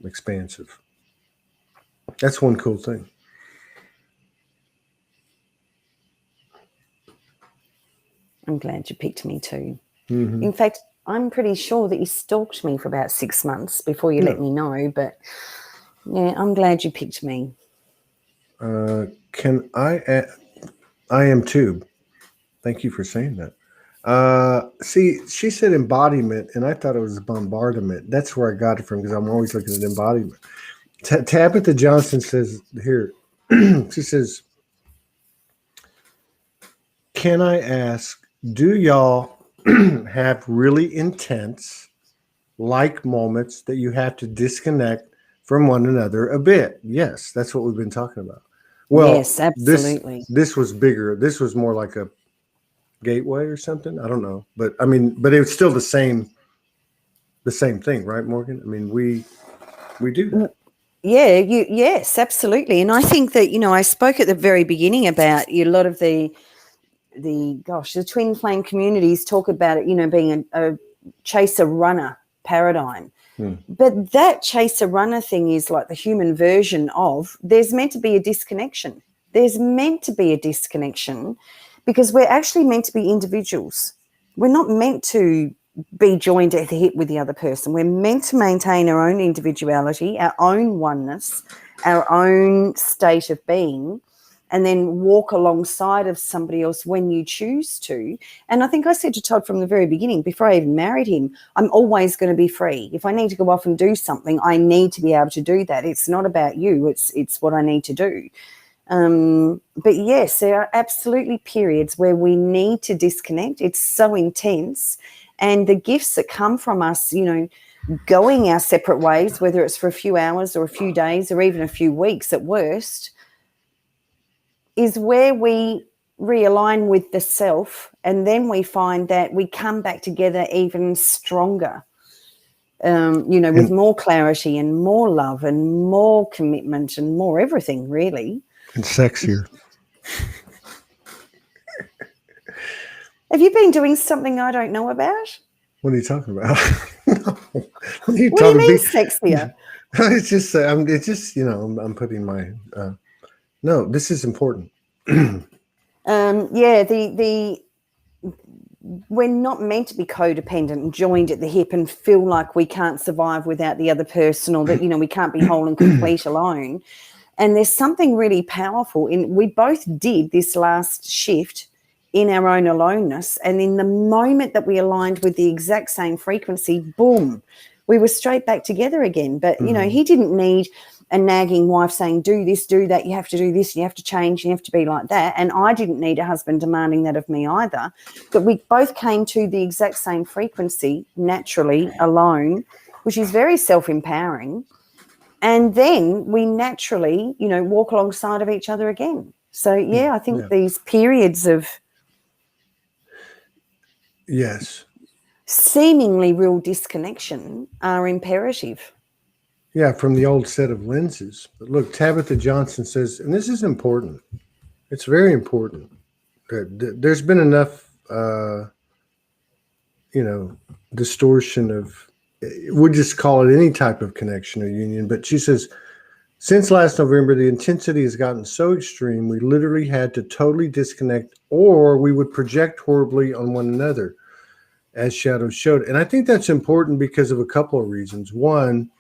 expansive. That's one cool thing. I'm glad you picked me too. Mm-hmm. In fact, I'm pretty sure that you stalked me for about 6 months before you let me know. But yeah, I'm glad you picked me. Can I am too. Thank you for saying that. See, she said embodiment, and I thought it was bombardment. That's where I got it from, because I'm always looking at embodiment. Tabitha Johnson says here, she says, can I ask, do y'all have really intense like moments that you have to disconnect from one another a bit? Yes, that's what we've been talking about. Well, yes, absolutely. This was bigger. This was more like a gateway or something. I don't know, but I mean, but it's still the same thing, right, Morgan? I mean, we do that. Yeah, yes, absolutely. And I think that, I spoke at the very beginning about a lot of the twin flame communities talk about it, being a chaser runner paradigm. But that chaser runner thing is like the human version of there's meant to be a disconnection. There's meant to be a disconnection because we're actually meant to be individuals. We're not meant to be joined at the hip with the other person. We're meant to maintain our own individuality, our own oneness, our own state of being, and then walk alongside of somebody else when you choose to. And I think I said to Todd from the very beginning, before I even married him, I'm always going to be free. If I need to go off and do something, I need to be able to do that. It's not about you. It's what I need to do. But yes, there are absolutely periods where we need to disconnect. It's so intense. And the gifts that come from us, going our separate ways, whether it's for a few hours or a few days or even a few weeks at worst, is where we realign with the self, and then we find that we come back together even stronger, with more clarity and more love and more commitment and more everything, really. And sexier. Have you been doing something I don't know about? What are you talking about? No. What do you mean sexier? It's just, I'm putting my, no, this is important. We're not meant to be codependent and joined at the hip and feel like we can't survive without the other person, or that, we can't be whole and complete alone. And there's something really powerful we both did this last shift in our own aloneness. And in the moment that we aligned with the exact same frequency, boom, we were straight back together again. But, he didn't need a nagging wife saying, do this, do that, you have to do this, you have to change, you have to be like that. And I didn't need a husband demanding that of me either. But we both came to the exact same frequency naturally, alone, which is very self-empowering. And then we naturally, walk alongside of each other again. So, I think these periods of seemingly real disconnection are imperative. Yeah, from the old set of lenses. But look, Tabitha Johnson says, and this is important. It's very important. There's been enough, distortion of, we'll just call it any type of connection or union. But she says, since last November, the intensity has gotten so extreme, we literally had to totally disconnect, or we would project horribly on one another, as shadows showed. And I think that's important because of a couple of reasons. One,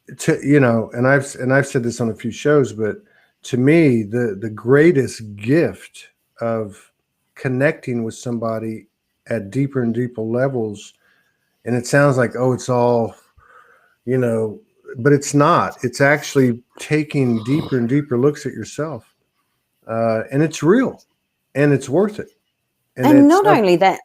and I've said this on a few shows, but to me, the greatest gift of connecting with somebody at deeper and deeper levels, and it sounds like, oh, it's all, but it's not. It's actually taking deeper and deeper looks at yourself, and it's real, and it's worth it. And not only that,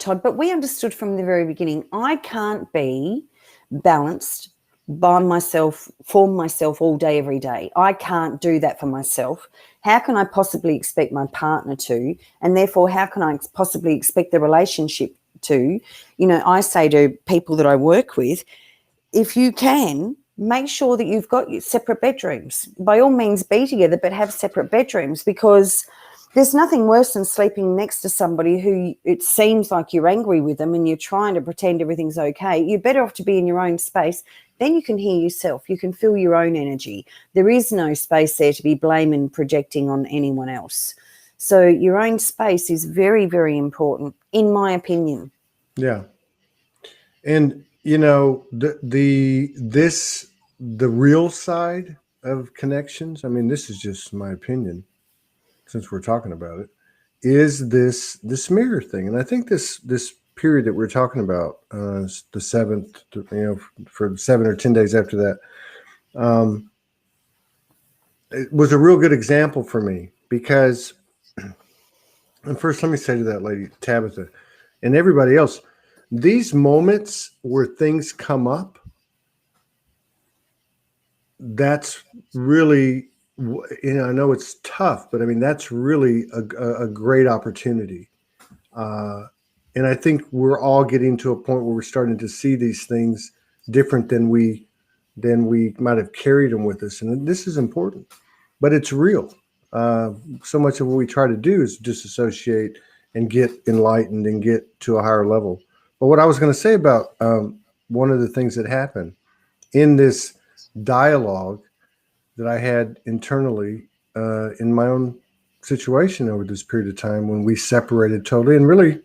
Todd, but we understood from the very beginning, I can't be balanced by myself, for myself all day, every day. I can't do that for myself. How can I possibly expect my partner to? And therefore, how can I possibly expect the relationship to? You know, I say to people that I work with, if you can, make sure that you've got separate bedrooms. By all means, be together, but have separate bedrooms, because there's nothing worse than sleeping next to somebody who it seems like you're angry with them and you're trying to pretend everything's okay. You're better off to be in your own space. Then you can hear yourself. You can feel your own energy. There is no space there to be blaming and projecting on anyone else. So your own space is very, very important, in my opinion. Yeah. And, you know, the real side of connections, I mean, this is just my opinion, since we're talking about it, is this mirror thing. And I think this period that we're talking about, the 7th, you know, for 7 or 10 days after that, it was a real good example for me, because, and first let me say to that lady, Tabitha, and everybody else, these moments where things come up, that's really, you know, I know it's tough, but I mean, that's really a great opportunity. And I think we're all getting to a point where we're starting to see these things different than we might have carried them with us. And this is important, but it's real. So much of what we try to do is disassociate and get enlightened and get to a higher level. But what I was going to say about one of the things that happened in this dialogue that I had internally in my own situation over this period of time, when we separated totally and really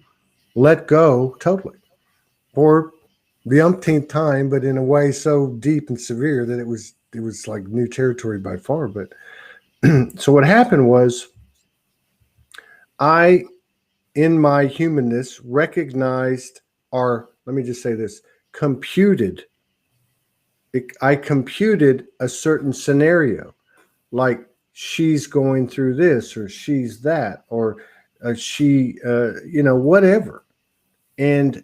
let go totally for the umpteenth time, but in a way so deep and severe that it was like new territory by far. But so what happened was, I, in my humanness, recognized, or let me just say this, I computed a certain scenario, like she's going through this, or she's that, or she, you know, whatever. And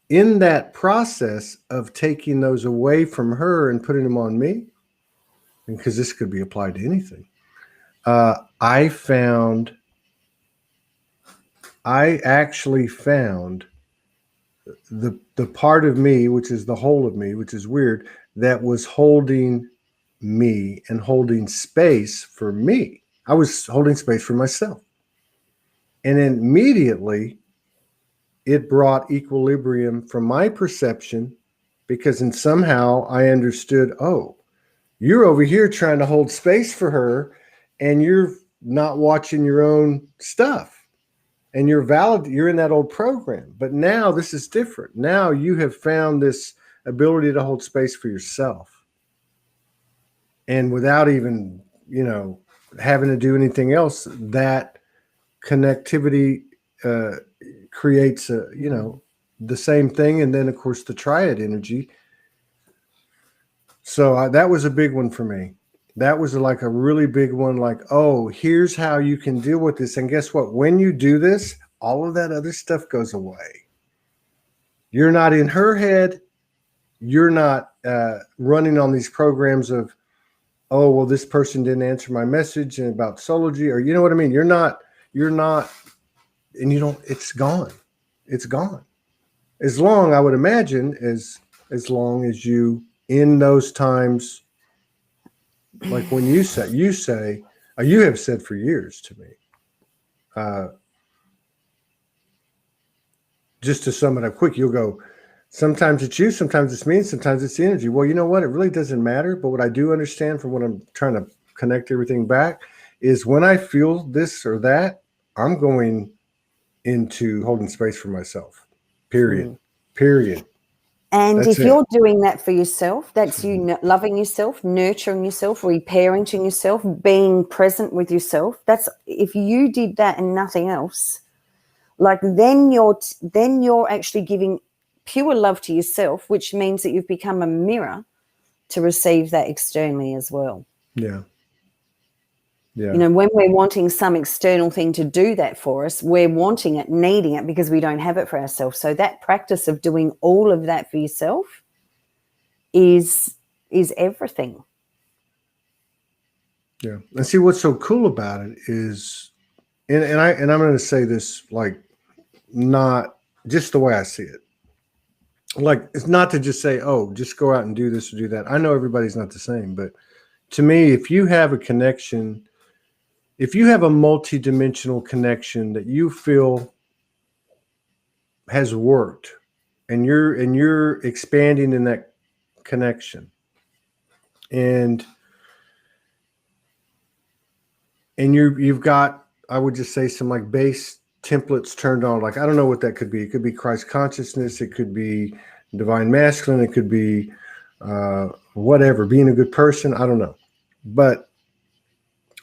in that process of taking those away from her and putting them on me, because this could be applied to anything, I actually found the part of me, which is the whole of me, which is weird, that was holding me and holding space for me. I was holding space for myself. And then immediately it brought equilibrium from my perception, because then somehow I understood, oh, you're over here trying to hold space for her and you're not watching your own stuff. And you're valid, you're in that old program. But now this is different. Now you have found this ability to hold space for yourself. And without even, you know, having to do anything else, that connectivity creates, you know, the same thing. And then, of course, the triad energy. So that was a big one for me. That was like a really big one, like, oh, here's how you can deal with this. And guess what? When you do this, all of that other stuff goes away. You're not in her head. You're not running on these programs of, oh, well, this person didn't answer my message and about Soulogy, or you know what I mean? You're not, and you don't, it's gone. It's gone. As long, I would imagine, as long as you, in those times, like when you say, you have said for years to me, just to sum it up quick, you'll go, sometimes it's you, sometimes it's me, and sometimes it's the energy. Well, you know what? It really doesn't matter. But what I do understand from what I'm trying to connect everything back is, when I feel this or that, I'm going into holding space for myself, period. And That's if you're doing that for yourself, that's you loving yourself, nurturing yourself, reparenting yourself, being present with yourself. That's, if you did that and nothing else, like then you're actually giving pure love to yourself, which means that you've become a mirror to receive that externally as well. Yeah. You know, when we're wanting some external thing to do that for us, we're needing it because we don't have it for ourselves. So that practice of doing all of that for yourself is everything. Yeah. And see, what's so cool about it is, and I'm going to say this, like, not just the way I see it. Like, it's not to just say, oh, just go out and do this or do that. I know everybody's not the same, but to me, if you have a connection, if you have a multi-dimensional connection that you feel has worked, and you're expanding in that connection, and you've got, I would just say, some like base templates turned on. Like, I don't know what that could be. It could be Christ consciousness. It could be divine masculine. It could be whatever, being a good person. I don't know. But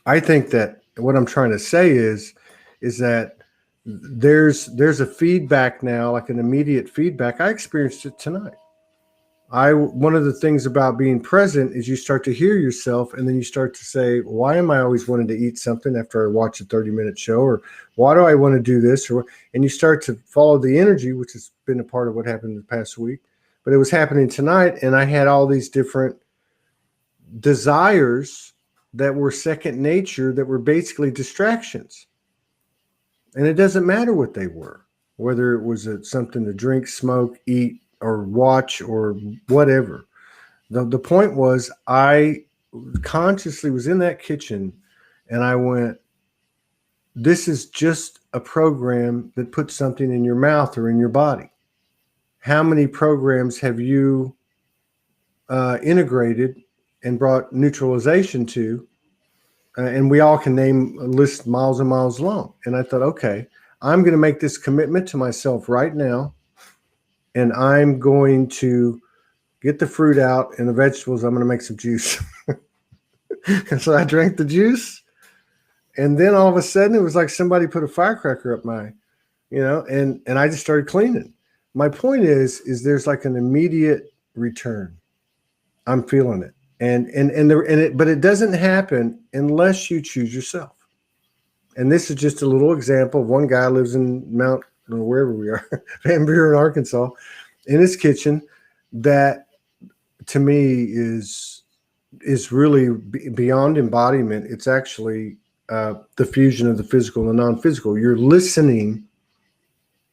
I think that what I'm trying to say is that there's a feedback now, like an immediate feedback. I experienced it tonight. One of the things about being present is you start to hear yourself, and then you start to say, why am I always wanting to eat something after I watch a 30-minute show? Or why do I want to do this? And you start to follow the energy, which has been a part of what happened the past week. But it was happening tonight, and I had all these different desires that were second nature, that were basically distractions. And it doesn't matter what they were, whether it was something to drink, smoke, eat, or watch, or whatever. The point was, I consciously was in that kitchen, and I went, this is just a program that puts something in your mouth or in your body. How many programs have you integrated and brought neutralization to? And we all can name a list miles and miles long. And I thought, okay, I'm going to make this commitment to myself right now, and I'm going to get the fruit out and the vegetables. I'm going to make some juice. And so I drank the juice, and then all of a sudden it was like somebody put a firecracker up my, and I just started cleaning. My point is there's like an immediate return. I'm feeling it. But it doesn't happen unless you choose yourself. And this is just a little example of one guy lives in Mount, or wherever we are, Van Buren, Arkansas, in his kitchen, that to me is really beyond embodiment. It's actually the fusion of the physical and the non-physical. You're listening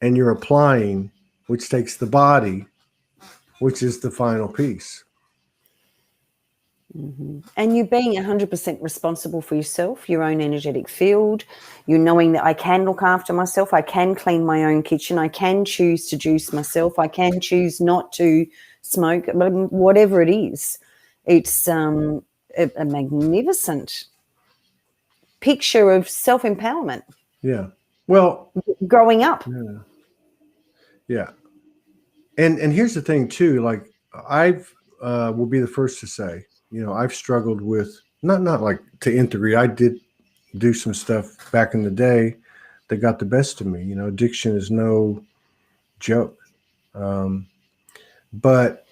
and you're applying, which takes the body, which is the final piece. Mm-hmm. And you being 100% responsible for yourself, your own energetic field, you knowing that I can look after myself, I can clean my own kitchen, I can choose to juice myself, I can choose not to smoke, whatever it is. It's a magnificent picture of self-empowerment. Yeah. Well, growing up. Yeah. And here's the thing too, like I've will be the first to say, I've struggled with not like to nth degree. I did do some stuff back in the day that got the best of me. Addiction is no joke. But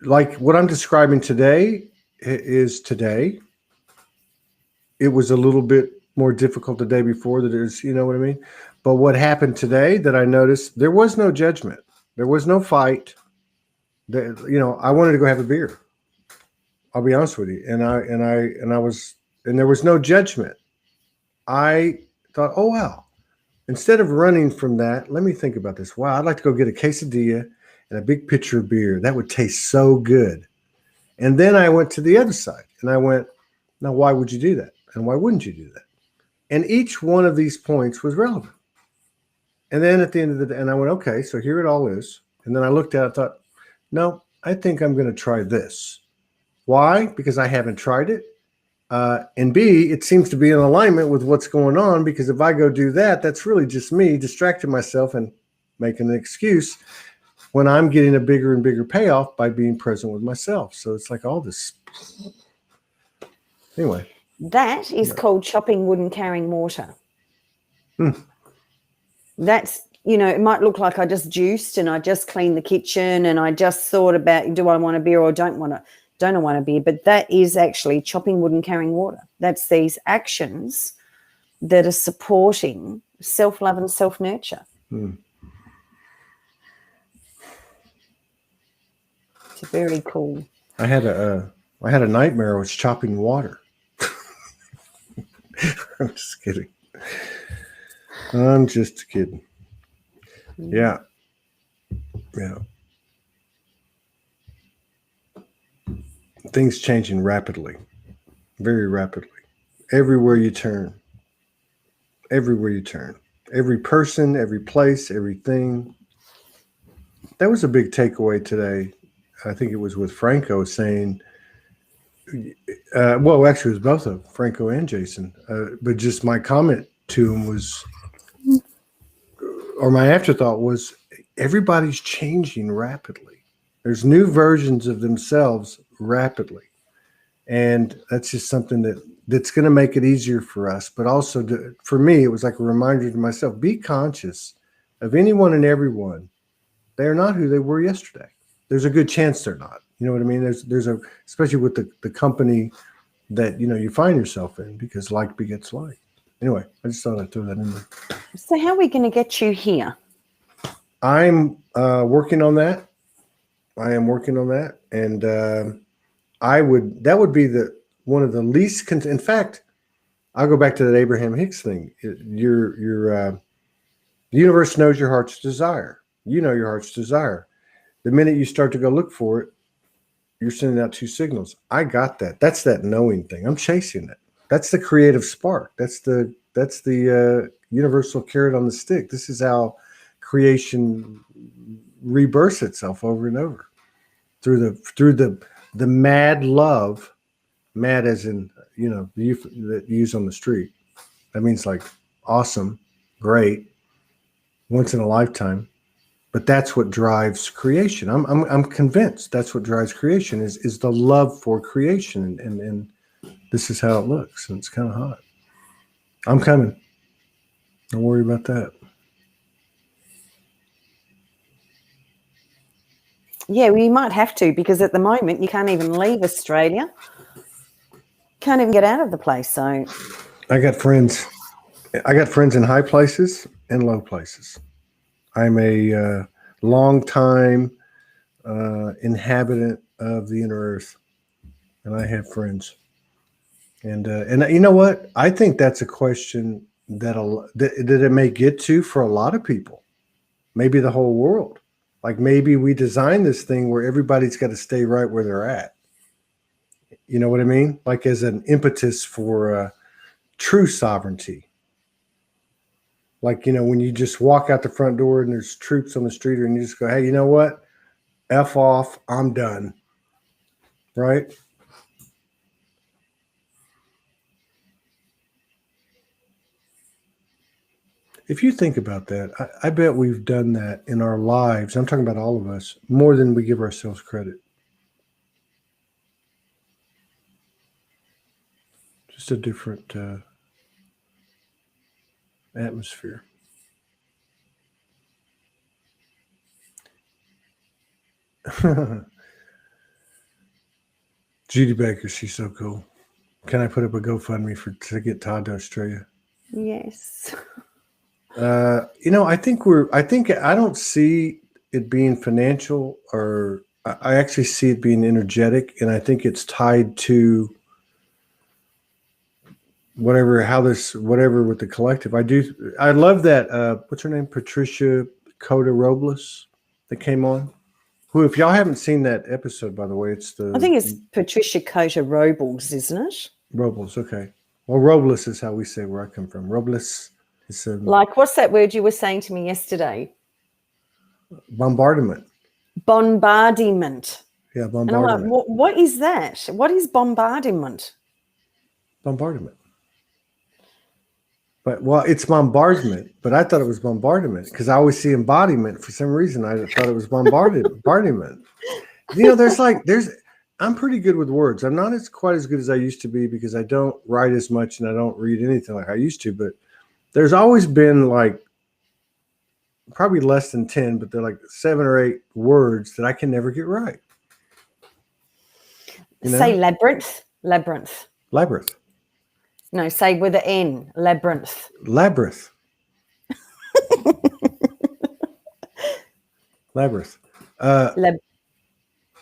like what I'm describing today is today. It was a little bit more difficult the day before that is, you know what I mean? But what happened today that I noticed, there was no judgment. There was no fight. I wanted to go have a beer. I'll be honest with you. And there was no judgment. I thought, oh, wow. Instead of running from that, let me think about this. Wow, I'd like to go get a quesadilla and a big pitcher of beer. That would taste so good. And then I went to the other side and I went, now, why would you do that? And why wouldn't you do that? And each one of these points was relevant. And then at the end of the day, and I went, okay, so here it all is. And then I looked at it, I thought, no, I think I'm going to try this. Why? Because I haven't tried it. And B, it seems to be in alignment with what's going on, because if I go do that, that's really just me distracting myself and making an excuse when I'm getting a bigger and bigger payoff by being present with myself. So it's like all this. Anyway. That is called chopping wood and carrying water. That's, it might look like I just juiced and I just cleaned the kitchen and I just thought about, do I want a beer or don't I want a beer? But that is actually chopping wood and carrying water. That's these actions that are supporting self-love and self-nurture. Very cool. I had a nightmare. I was chopping water. I'm just kidding. I'm just kidding. Yeah. Yeah. Things changing rapidly, very rapidly. Everywhere you turn. Everywhere you turn. Every person, every place, everything. That was a big takeaway today. I think it was with Franco saying, well, actually, it was both of Franco and Jason. But just my comment to him was, or my afterthought was, everybody's changing rapidly. There's new versions of themselves rapidly. And that's just something that's going to make it easier for us. But also for me, it was like a reminder to myself, be conscious of anyone and everyone. They're not who they were yesterday. There's a good chance they're not. You know what I mean? There's a, especially with the company that, you find yourself in, because like begets like. Anyway, I just thought I'd throw that in there. So how are we going to get you here? I'm working on that. I am working on that. And that would be one of the least, in fact, I'll go back to that Abraham Hicks thing. The universe knows your heart's desire. You know your heart's desire. The minute you start to go look for it, you're sending out two signals. I got that. That's that knowing thing. I'm chasing it. That's the creative spark. That's the universal carrot on the stick. This is how creation rebirths itself over and over through the mad love. Mad as in, that you use on the street. That means like awesome, great, once in a lifetime. But that's what drives creation. I'm convinced that's what drives creation is the love for creation. And this is how it looks. And it's kind of hot. I'm coming. Don't worry about that. Yeah, well, you might have to, because at the moment you can't even leave Australia. Can't even get out of the place. So I got friends in high places and low places. I'm a long time inhabitant of the inner earth, and I have friends. And you know what? I think that's a question that it may get to for a lot of people, maybe the whole world. Like maybe we design this thing where everybody's got to stay right where they're at. You know what I mean? Like as an impetus for true sovereignty. Like, when you just walk out the front door and there's troops on the street, and you just go, hey, you know what? F off, I'm done. Right? If you think about that, I bet we've done that in our lives. I'm talking about all of us, more than we give ourselves credit. Just a different atmosphere. Judy Baker, she's so cool. Can I put up a GoFundMe to get Todd to Australia? yes. I think I don't see it being financial, or I actually see it being energetic, and I think it's tied to whatever with the collective. I love that. What's her name? Patricia Cota Robles that came on. Who, if y'all haven't seen that episode, by the way, I think it's Patricia Cota Robles, isn't it? Robles, okay. Well, Robles is how we say where I come from. Robles is like, what's that word you were saying to me yesterday? Bombardment. Bombardment. Yeah, bombardment. And I'm like, what is that? What is bombardment? Bombardment. But it's bombardment, but I thought it was bombardment because I always see embodiment. For some reason, I thought it was bombardment. I'm pretty good with words. I'm not quite as good as I used to be because I don't write as much and I don't read anything like I used to. But there's always been like probably less than 10, but they're like 7 or 8 words that I can never get right. Say labyrinth. Labyrinth. Labyrinth. No, say with an N. Labyrinth. Labyrinth. Labyrinth.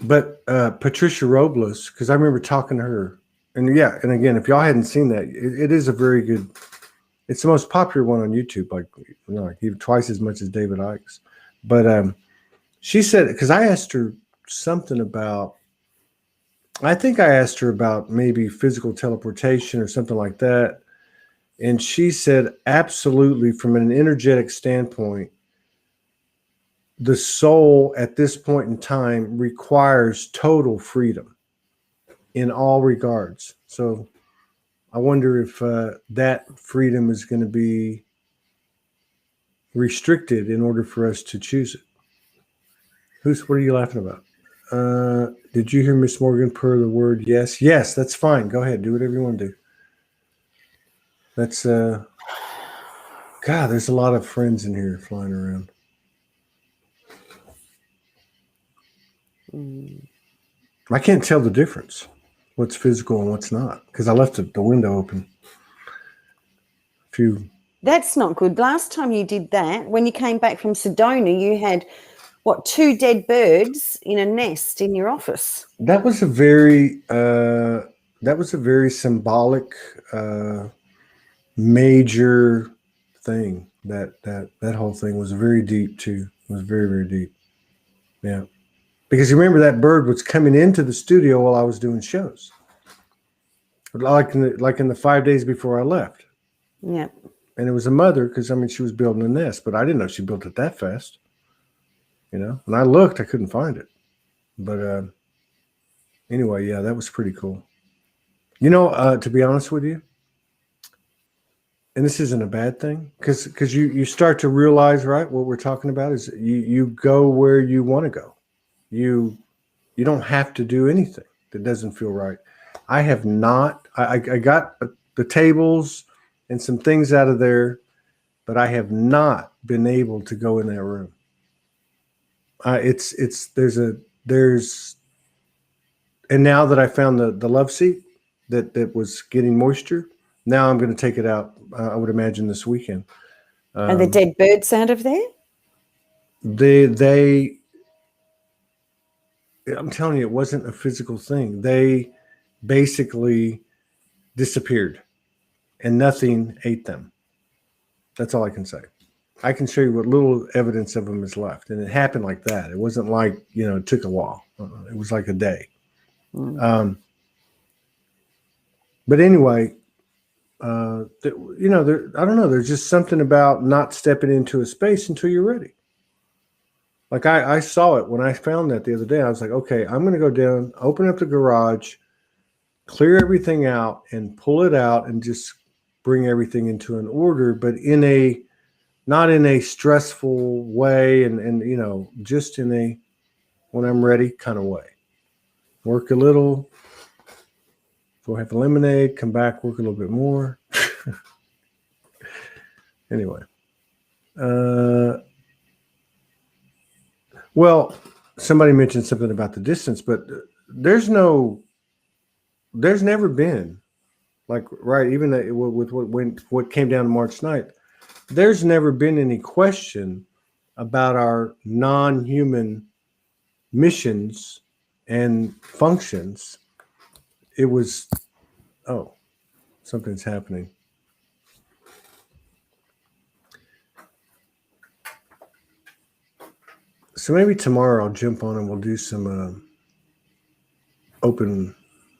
But Patricia Robles, because I remember talking to her, and yeah, and again, if y'all hadn't seen that, it is a very good. It's the most popular one on YouTube, like even twice as much as David Icke's. But she said, because I asked her something about, I think I asked her about maybe physical teleportation or something like that, and she said, absolutely, from an energetic standpoint, the soul at this point in time requires total freedom in all regards. So I wonder if that freedom is going to be restricted in order for us to choose it. What are you laughing about? Did you hear Miss Morgan per the word yes? Yes, that's fine. Go ahead. Do whatever you want to do. That's, God, there's a lot of friends in here flying around. I can't tell the difference, what's physical and what's not, because I left the window open. That's not good. Last time you did that, when you came back from Sedona, you had, 2 dead birds in a nest in your office. That was a very symbolic, major thing. That whole thing was very deep too. It was very, very deep. Yeah. Because you remember that bird was coming into the studio while I was doing shows. Like in the 5 days before I left. Yeah. And it was a mother, because she was building a nest, but I didn't know she built it that fast. And I looked, I couldn't find it. But anyway, yeah, that was pretty cool. To be honest with you, and this isn't a bad thing, because you start to realize, right, what we're talking about is you go where you want to go. You don't have to do anything that doesn't feel right. I have not. I got the tables and some things out of there, but I have not been able to go in that room. And now that I found the love seat that was getting moisture, now I'm going to take it out. I would imagine this weekend. Are the dead birds out of there? I'm telling you, it wasn't a physical thing. They basically disappeared, and nothing ate them. That's all I can say. I can show you what little evidence of them is left, and it happened like that. It wasn't like it took a while. It was like a day. But anyway, I don't know. There's just something about not stepping into a space until you're ready. Like I saw it when I found that the other day. I was like, okay, I'm going to go down, open up the garage, clear everything out, and pull it out, and just bring everything into an order, but not in a stressful way, and just in a when I'm ready kind of way. Work a little, go have a lemonade, come back, work a little bit more. Anyway. Well, somebody mentioned something about the distance, but there's never been, like, right, even with what came down March 9th, there's never been any question about our non-human missions and functions. It was, something's happening. So maybe tomorrow I'll jump on and we'll do some open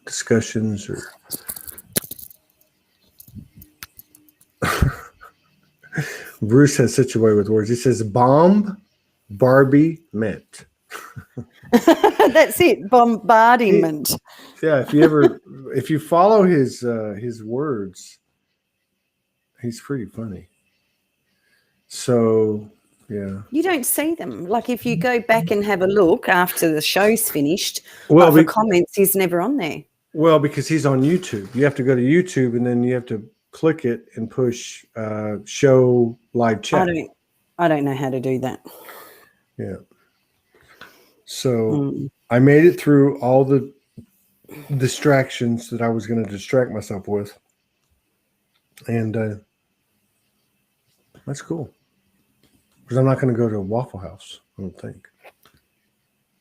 discussions or Bruce has such a way with words. He says bomb Barbie meant. That's it. Bombardment. If you follow his words, he's pretty funny. So yeah. You don't see them. Like if you go back and have a look after the show's finished, for comments, he's never on there. Well, because he's on YouTube. You have to go to YouTube and then you have to click it and push show live chat. I don't know how to do that. Yeah. So I made it through all the distractions that I was going to distract myself with. And that's cool. Because I'm not going to go to a Waffle House, I don't think.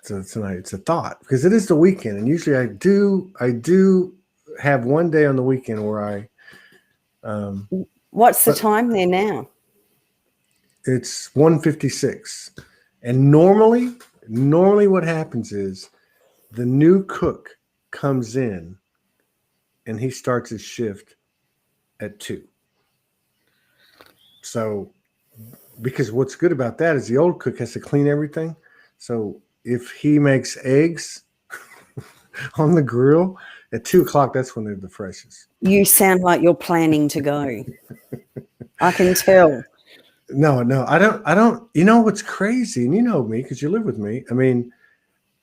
tonight. It's a thought because it is the weekend, and usually I do have one day on the weekend where I. What's the time there now? It's 1:56, and normally what happens is the new cook comes in, and he starts his shift at 2. So, because what's good about that is the old cook has to clean everything. So if he makes eggs on the grill at 2:00, that's when they're the freshest. You sound like you're planning to go. I can tell. No, I don't. You know what's crazy, and you know me because you live with me. I mean,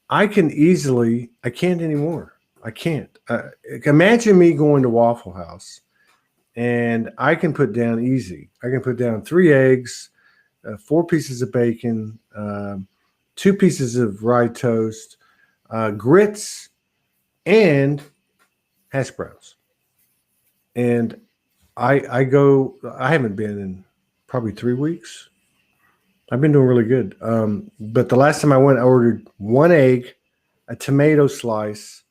I can't anymore. I can't. Imagine me going to Waffle House, and I can put down 3 eggs, 4 pieces of bacon, 2 pieces of rye toast, grits, and hash browns. And I haven't been in probably 3 weeks. I've been doing really good. But the last time I went, I ordered 1 egg, a tomato slice,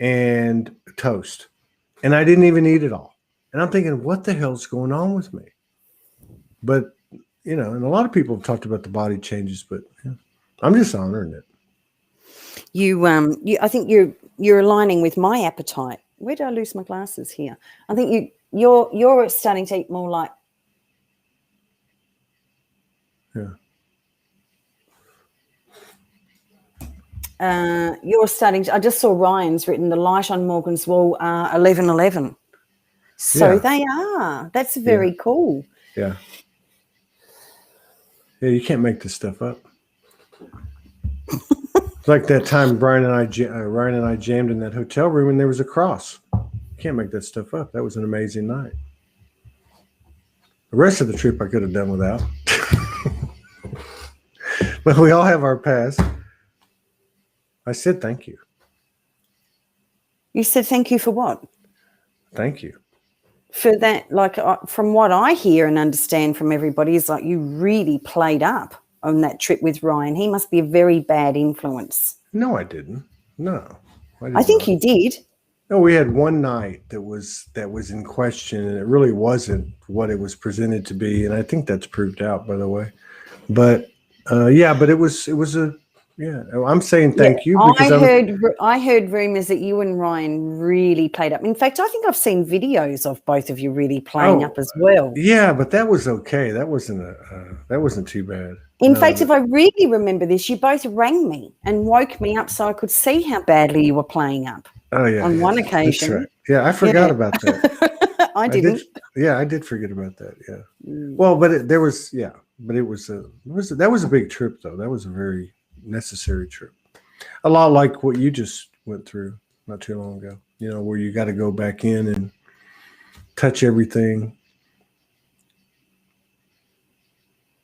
and toast. And I didn't even eat it all. And I'm thinking, what the hell's going on with me? But, and a lot of people have talked about the body changes, but I'm just honoring it. I think you're aligning with my appetite. Where did I lose my glasses here? I think you're starting to eat more like. Yeah. You're starting to. I just saw Ryan's written the light on Morgan's wall 11:11. So they are. That's very cool. Yeah. Yeah, you can't make this stuff up. It's like that time Ryan and I jammed in that hotel room and there was a cross. You can't make that stuff up. That was an amazing night. The rest of the trip I could have done without. But we all have our past. I said thank you. You said thank you for what? Thank you. For that, like from what I hear and understand from everybody is like you really played up on that trip with Ryan. He must be a very bad influence. No, I didn't. No. I think you did. No, we had one night that was in question, and it really wasn't what it was presented to be, and I think that's proved out, by the way. But but it was a. Yeah, I'm saying thank you because I heard rumors that you and Ryan really played up. In fact, I think I've seen videos of both of you really playing up as well. Yeah, but that was okay. That wasn't too bad. In fact, if I really remember this, you both rang me and woke me up so I could see how badly you were playing up. Oh yeah, on one occasion. That's right. Yeah, I forgot about that. I didn't. I did forget about that. Yeah. Well, but that was a big trip though. That was a very necessary trip. A lot like what you just went through not too long ago, where you got to go back in and touch everything.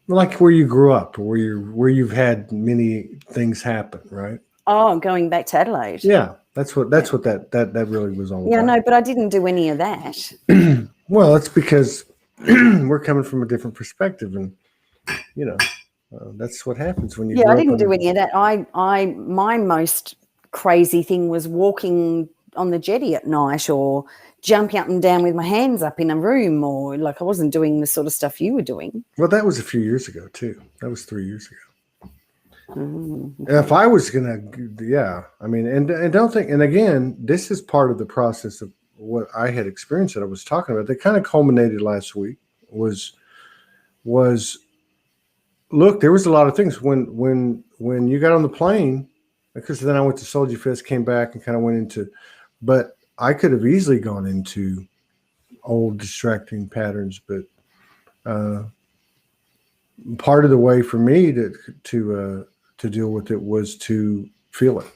Like where you grew up, or where you've had many things happen, right? Oh, going back to Adelaide. Yeah, that's what that really was all about. Yeah, no, but I didn't do any of that. Well, that's because we're coming from a different perspective, and that's what happens when you. Yeah, I didn't do any of that. My most crazy thing was walking on the jetty at night, or jumping up and down with my hands up in a room, or like I wasn't doing the sort of stuff you were doing. Well, that was a few years ago too. That was 3 years ago. And if I was gonna, and don't think. And again, this is part of the process of what I had experienced that I was talking about. That kind of culminated last week. Was look, there was a lot of things when you got on the plane, because then I went to Soulogy Fest, came back and kind of went into, but I could have easily gone into old distracting patterns, but part of the way for me to deal with it was to feel it,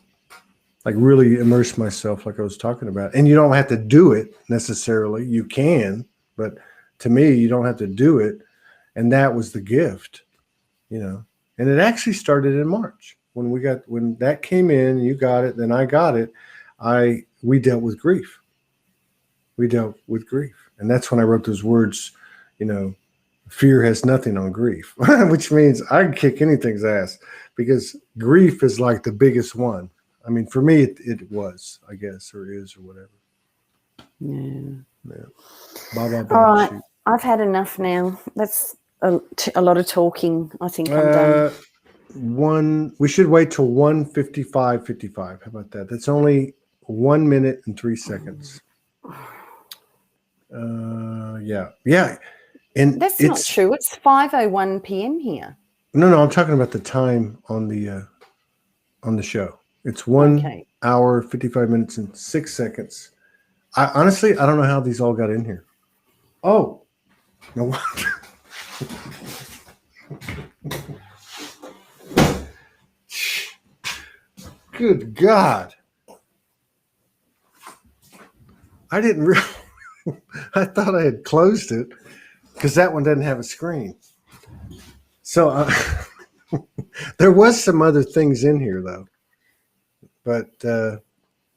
like really immerse myself, like I was talking about. And you don't have to do it necessarily. You can, but to me, you don't have to do it. And that was the gift, And it actually started in March when that came in. You got it, then I got it. We dealt with grief. And that's when I wrote those words, fear has nothing on grief, which means I can kick anything's ass because grief is like the biggest one. I mean, for me, it was, I guess, or is, or whatever. Yeah. Blah, blah, All blah. right. Shoot. I've had enough now. That's a lot of talking. I think I'm done. We should wait till 1:55:55. How about that? That's only 1 minute and 3 seconds. Yeah. And That's not true. It's 5:01 p.m. here. No, I'm talking about the time on the show. It's 1 hour, 55 minutes and 6 seconds. Honestly, I don't know how these all got in here. Oh, no. Good God. I didn't really, I thought I had closed it because that one doesn't have a screen. So there was some other things in here though, but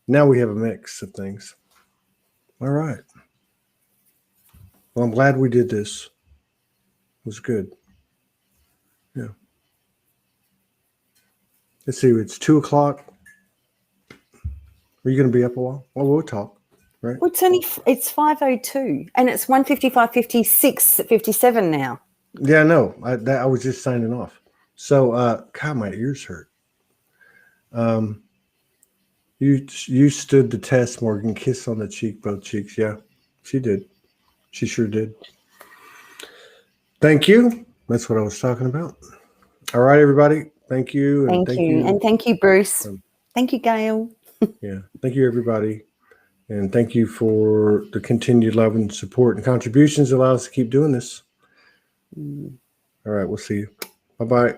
now we have a mix of things. All right. Well, I'm glad we did this. It was good. Yeah. Let's see. It's 2:00. Are you going to be up a while? Well, we'll talk, right? Well, it's 5:02 and it's 1:55, 56, 57 now. Yeah, no. I was just signing off. So, God, my ears hurt. You stood the test, Morgan. Kiss on the cheek, both cheeks. Yeah, she did. She sure did. Thank you. That's what I was talking about. All right, everybody. Thank you. And thank you. And thank you, Bruce. Thank you, Gail. Yeah. Thank you, everybody. And thank you for the continued love and support and contributions that allow us to keep doing this. All right. We'll see you. Bye-bye.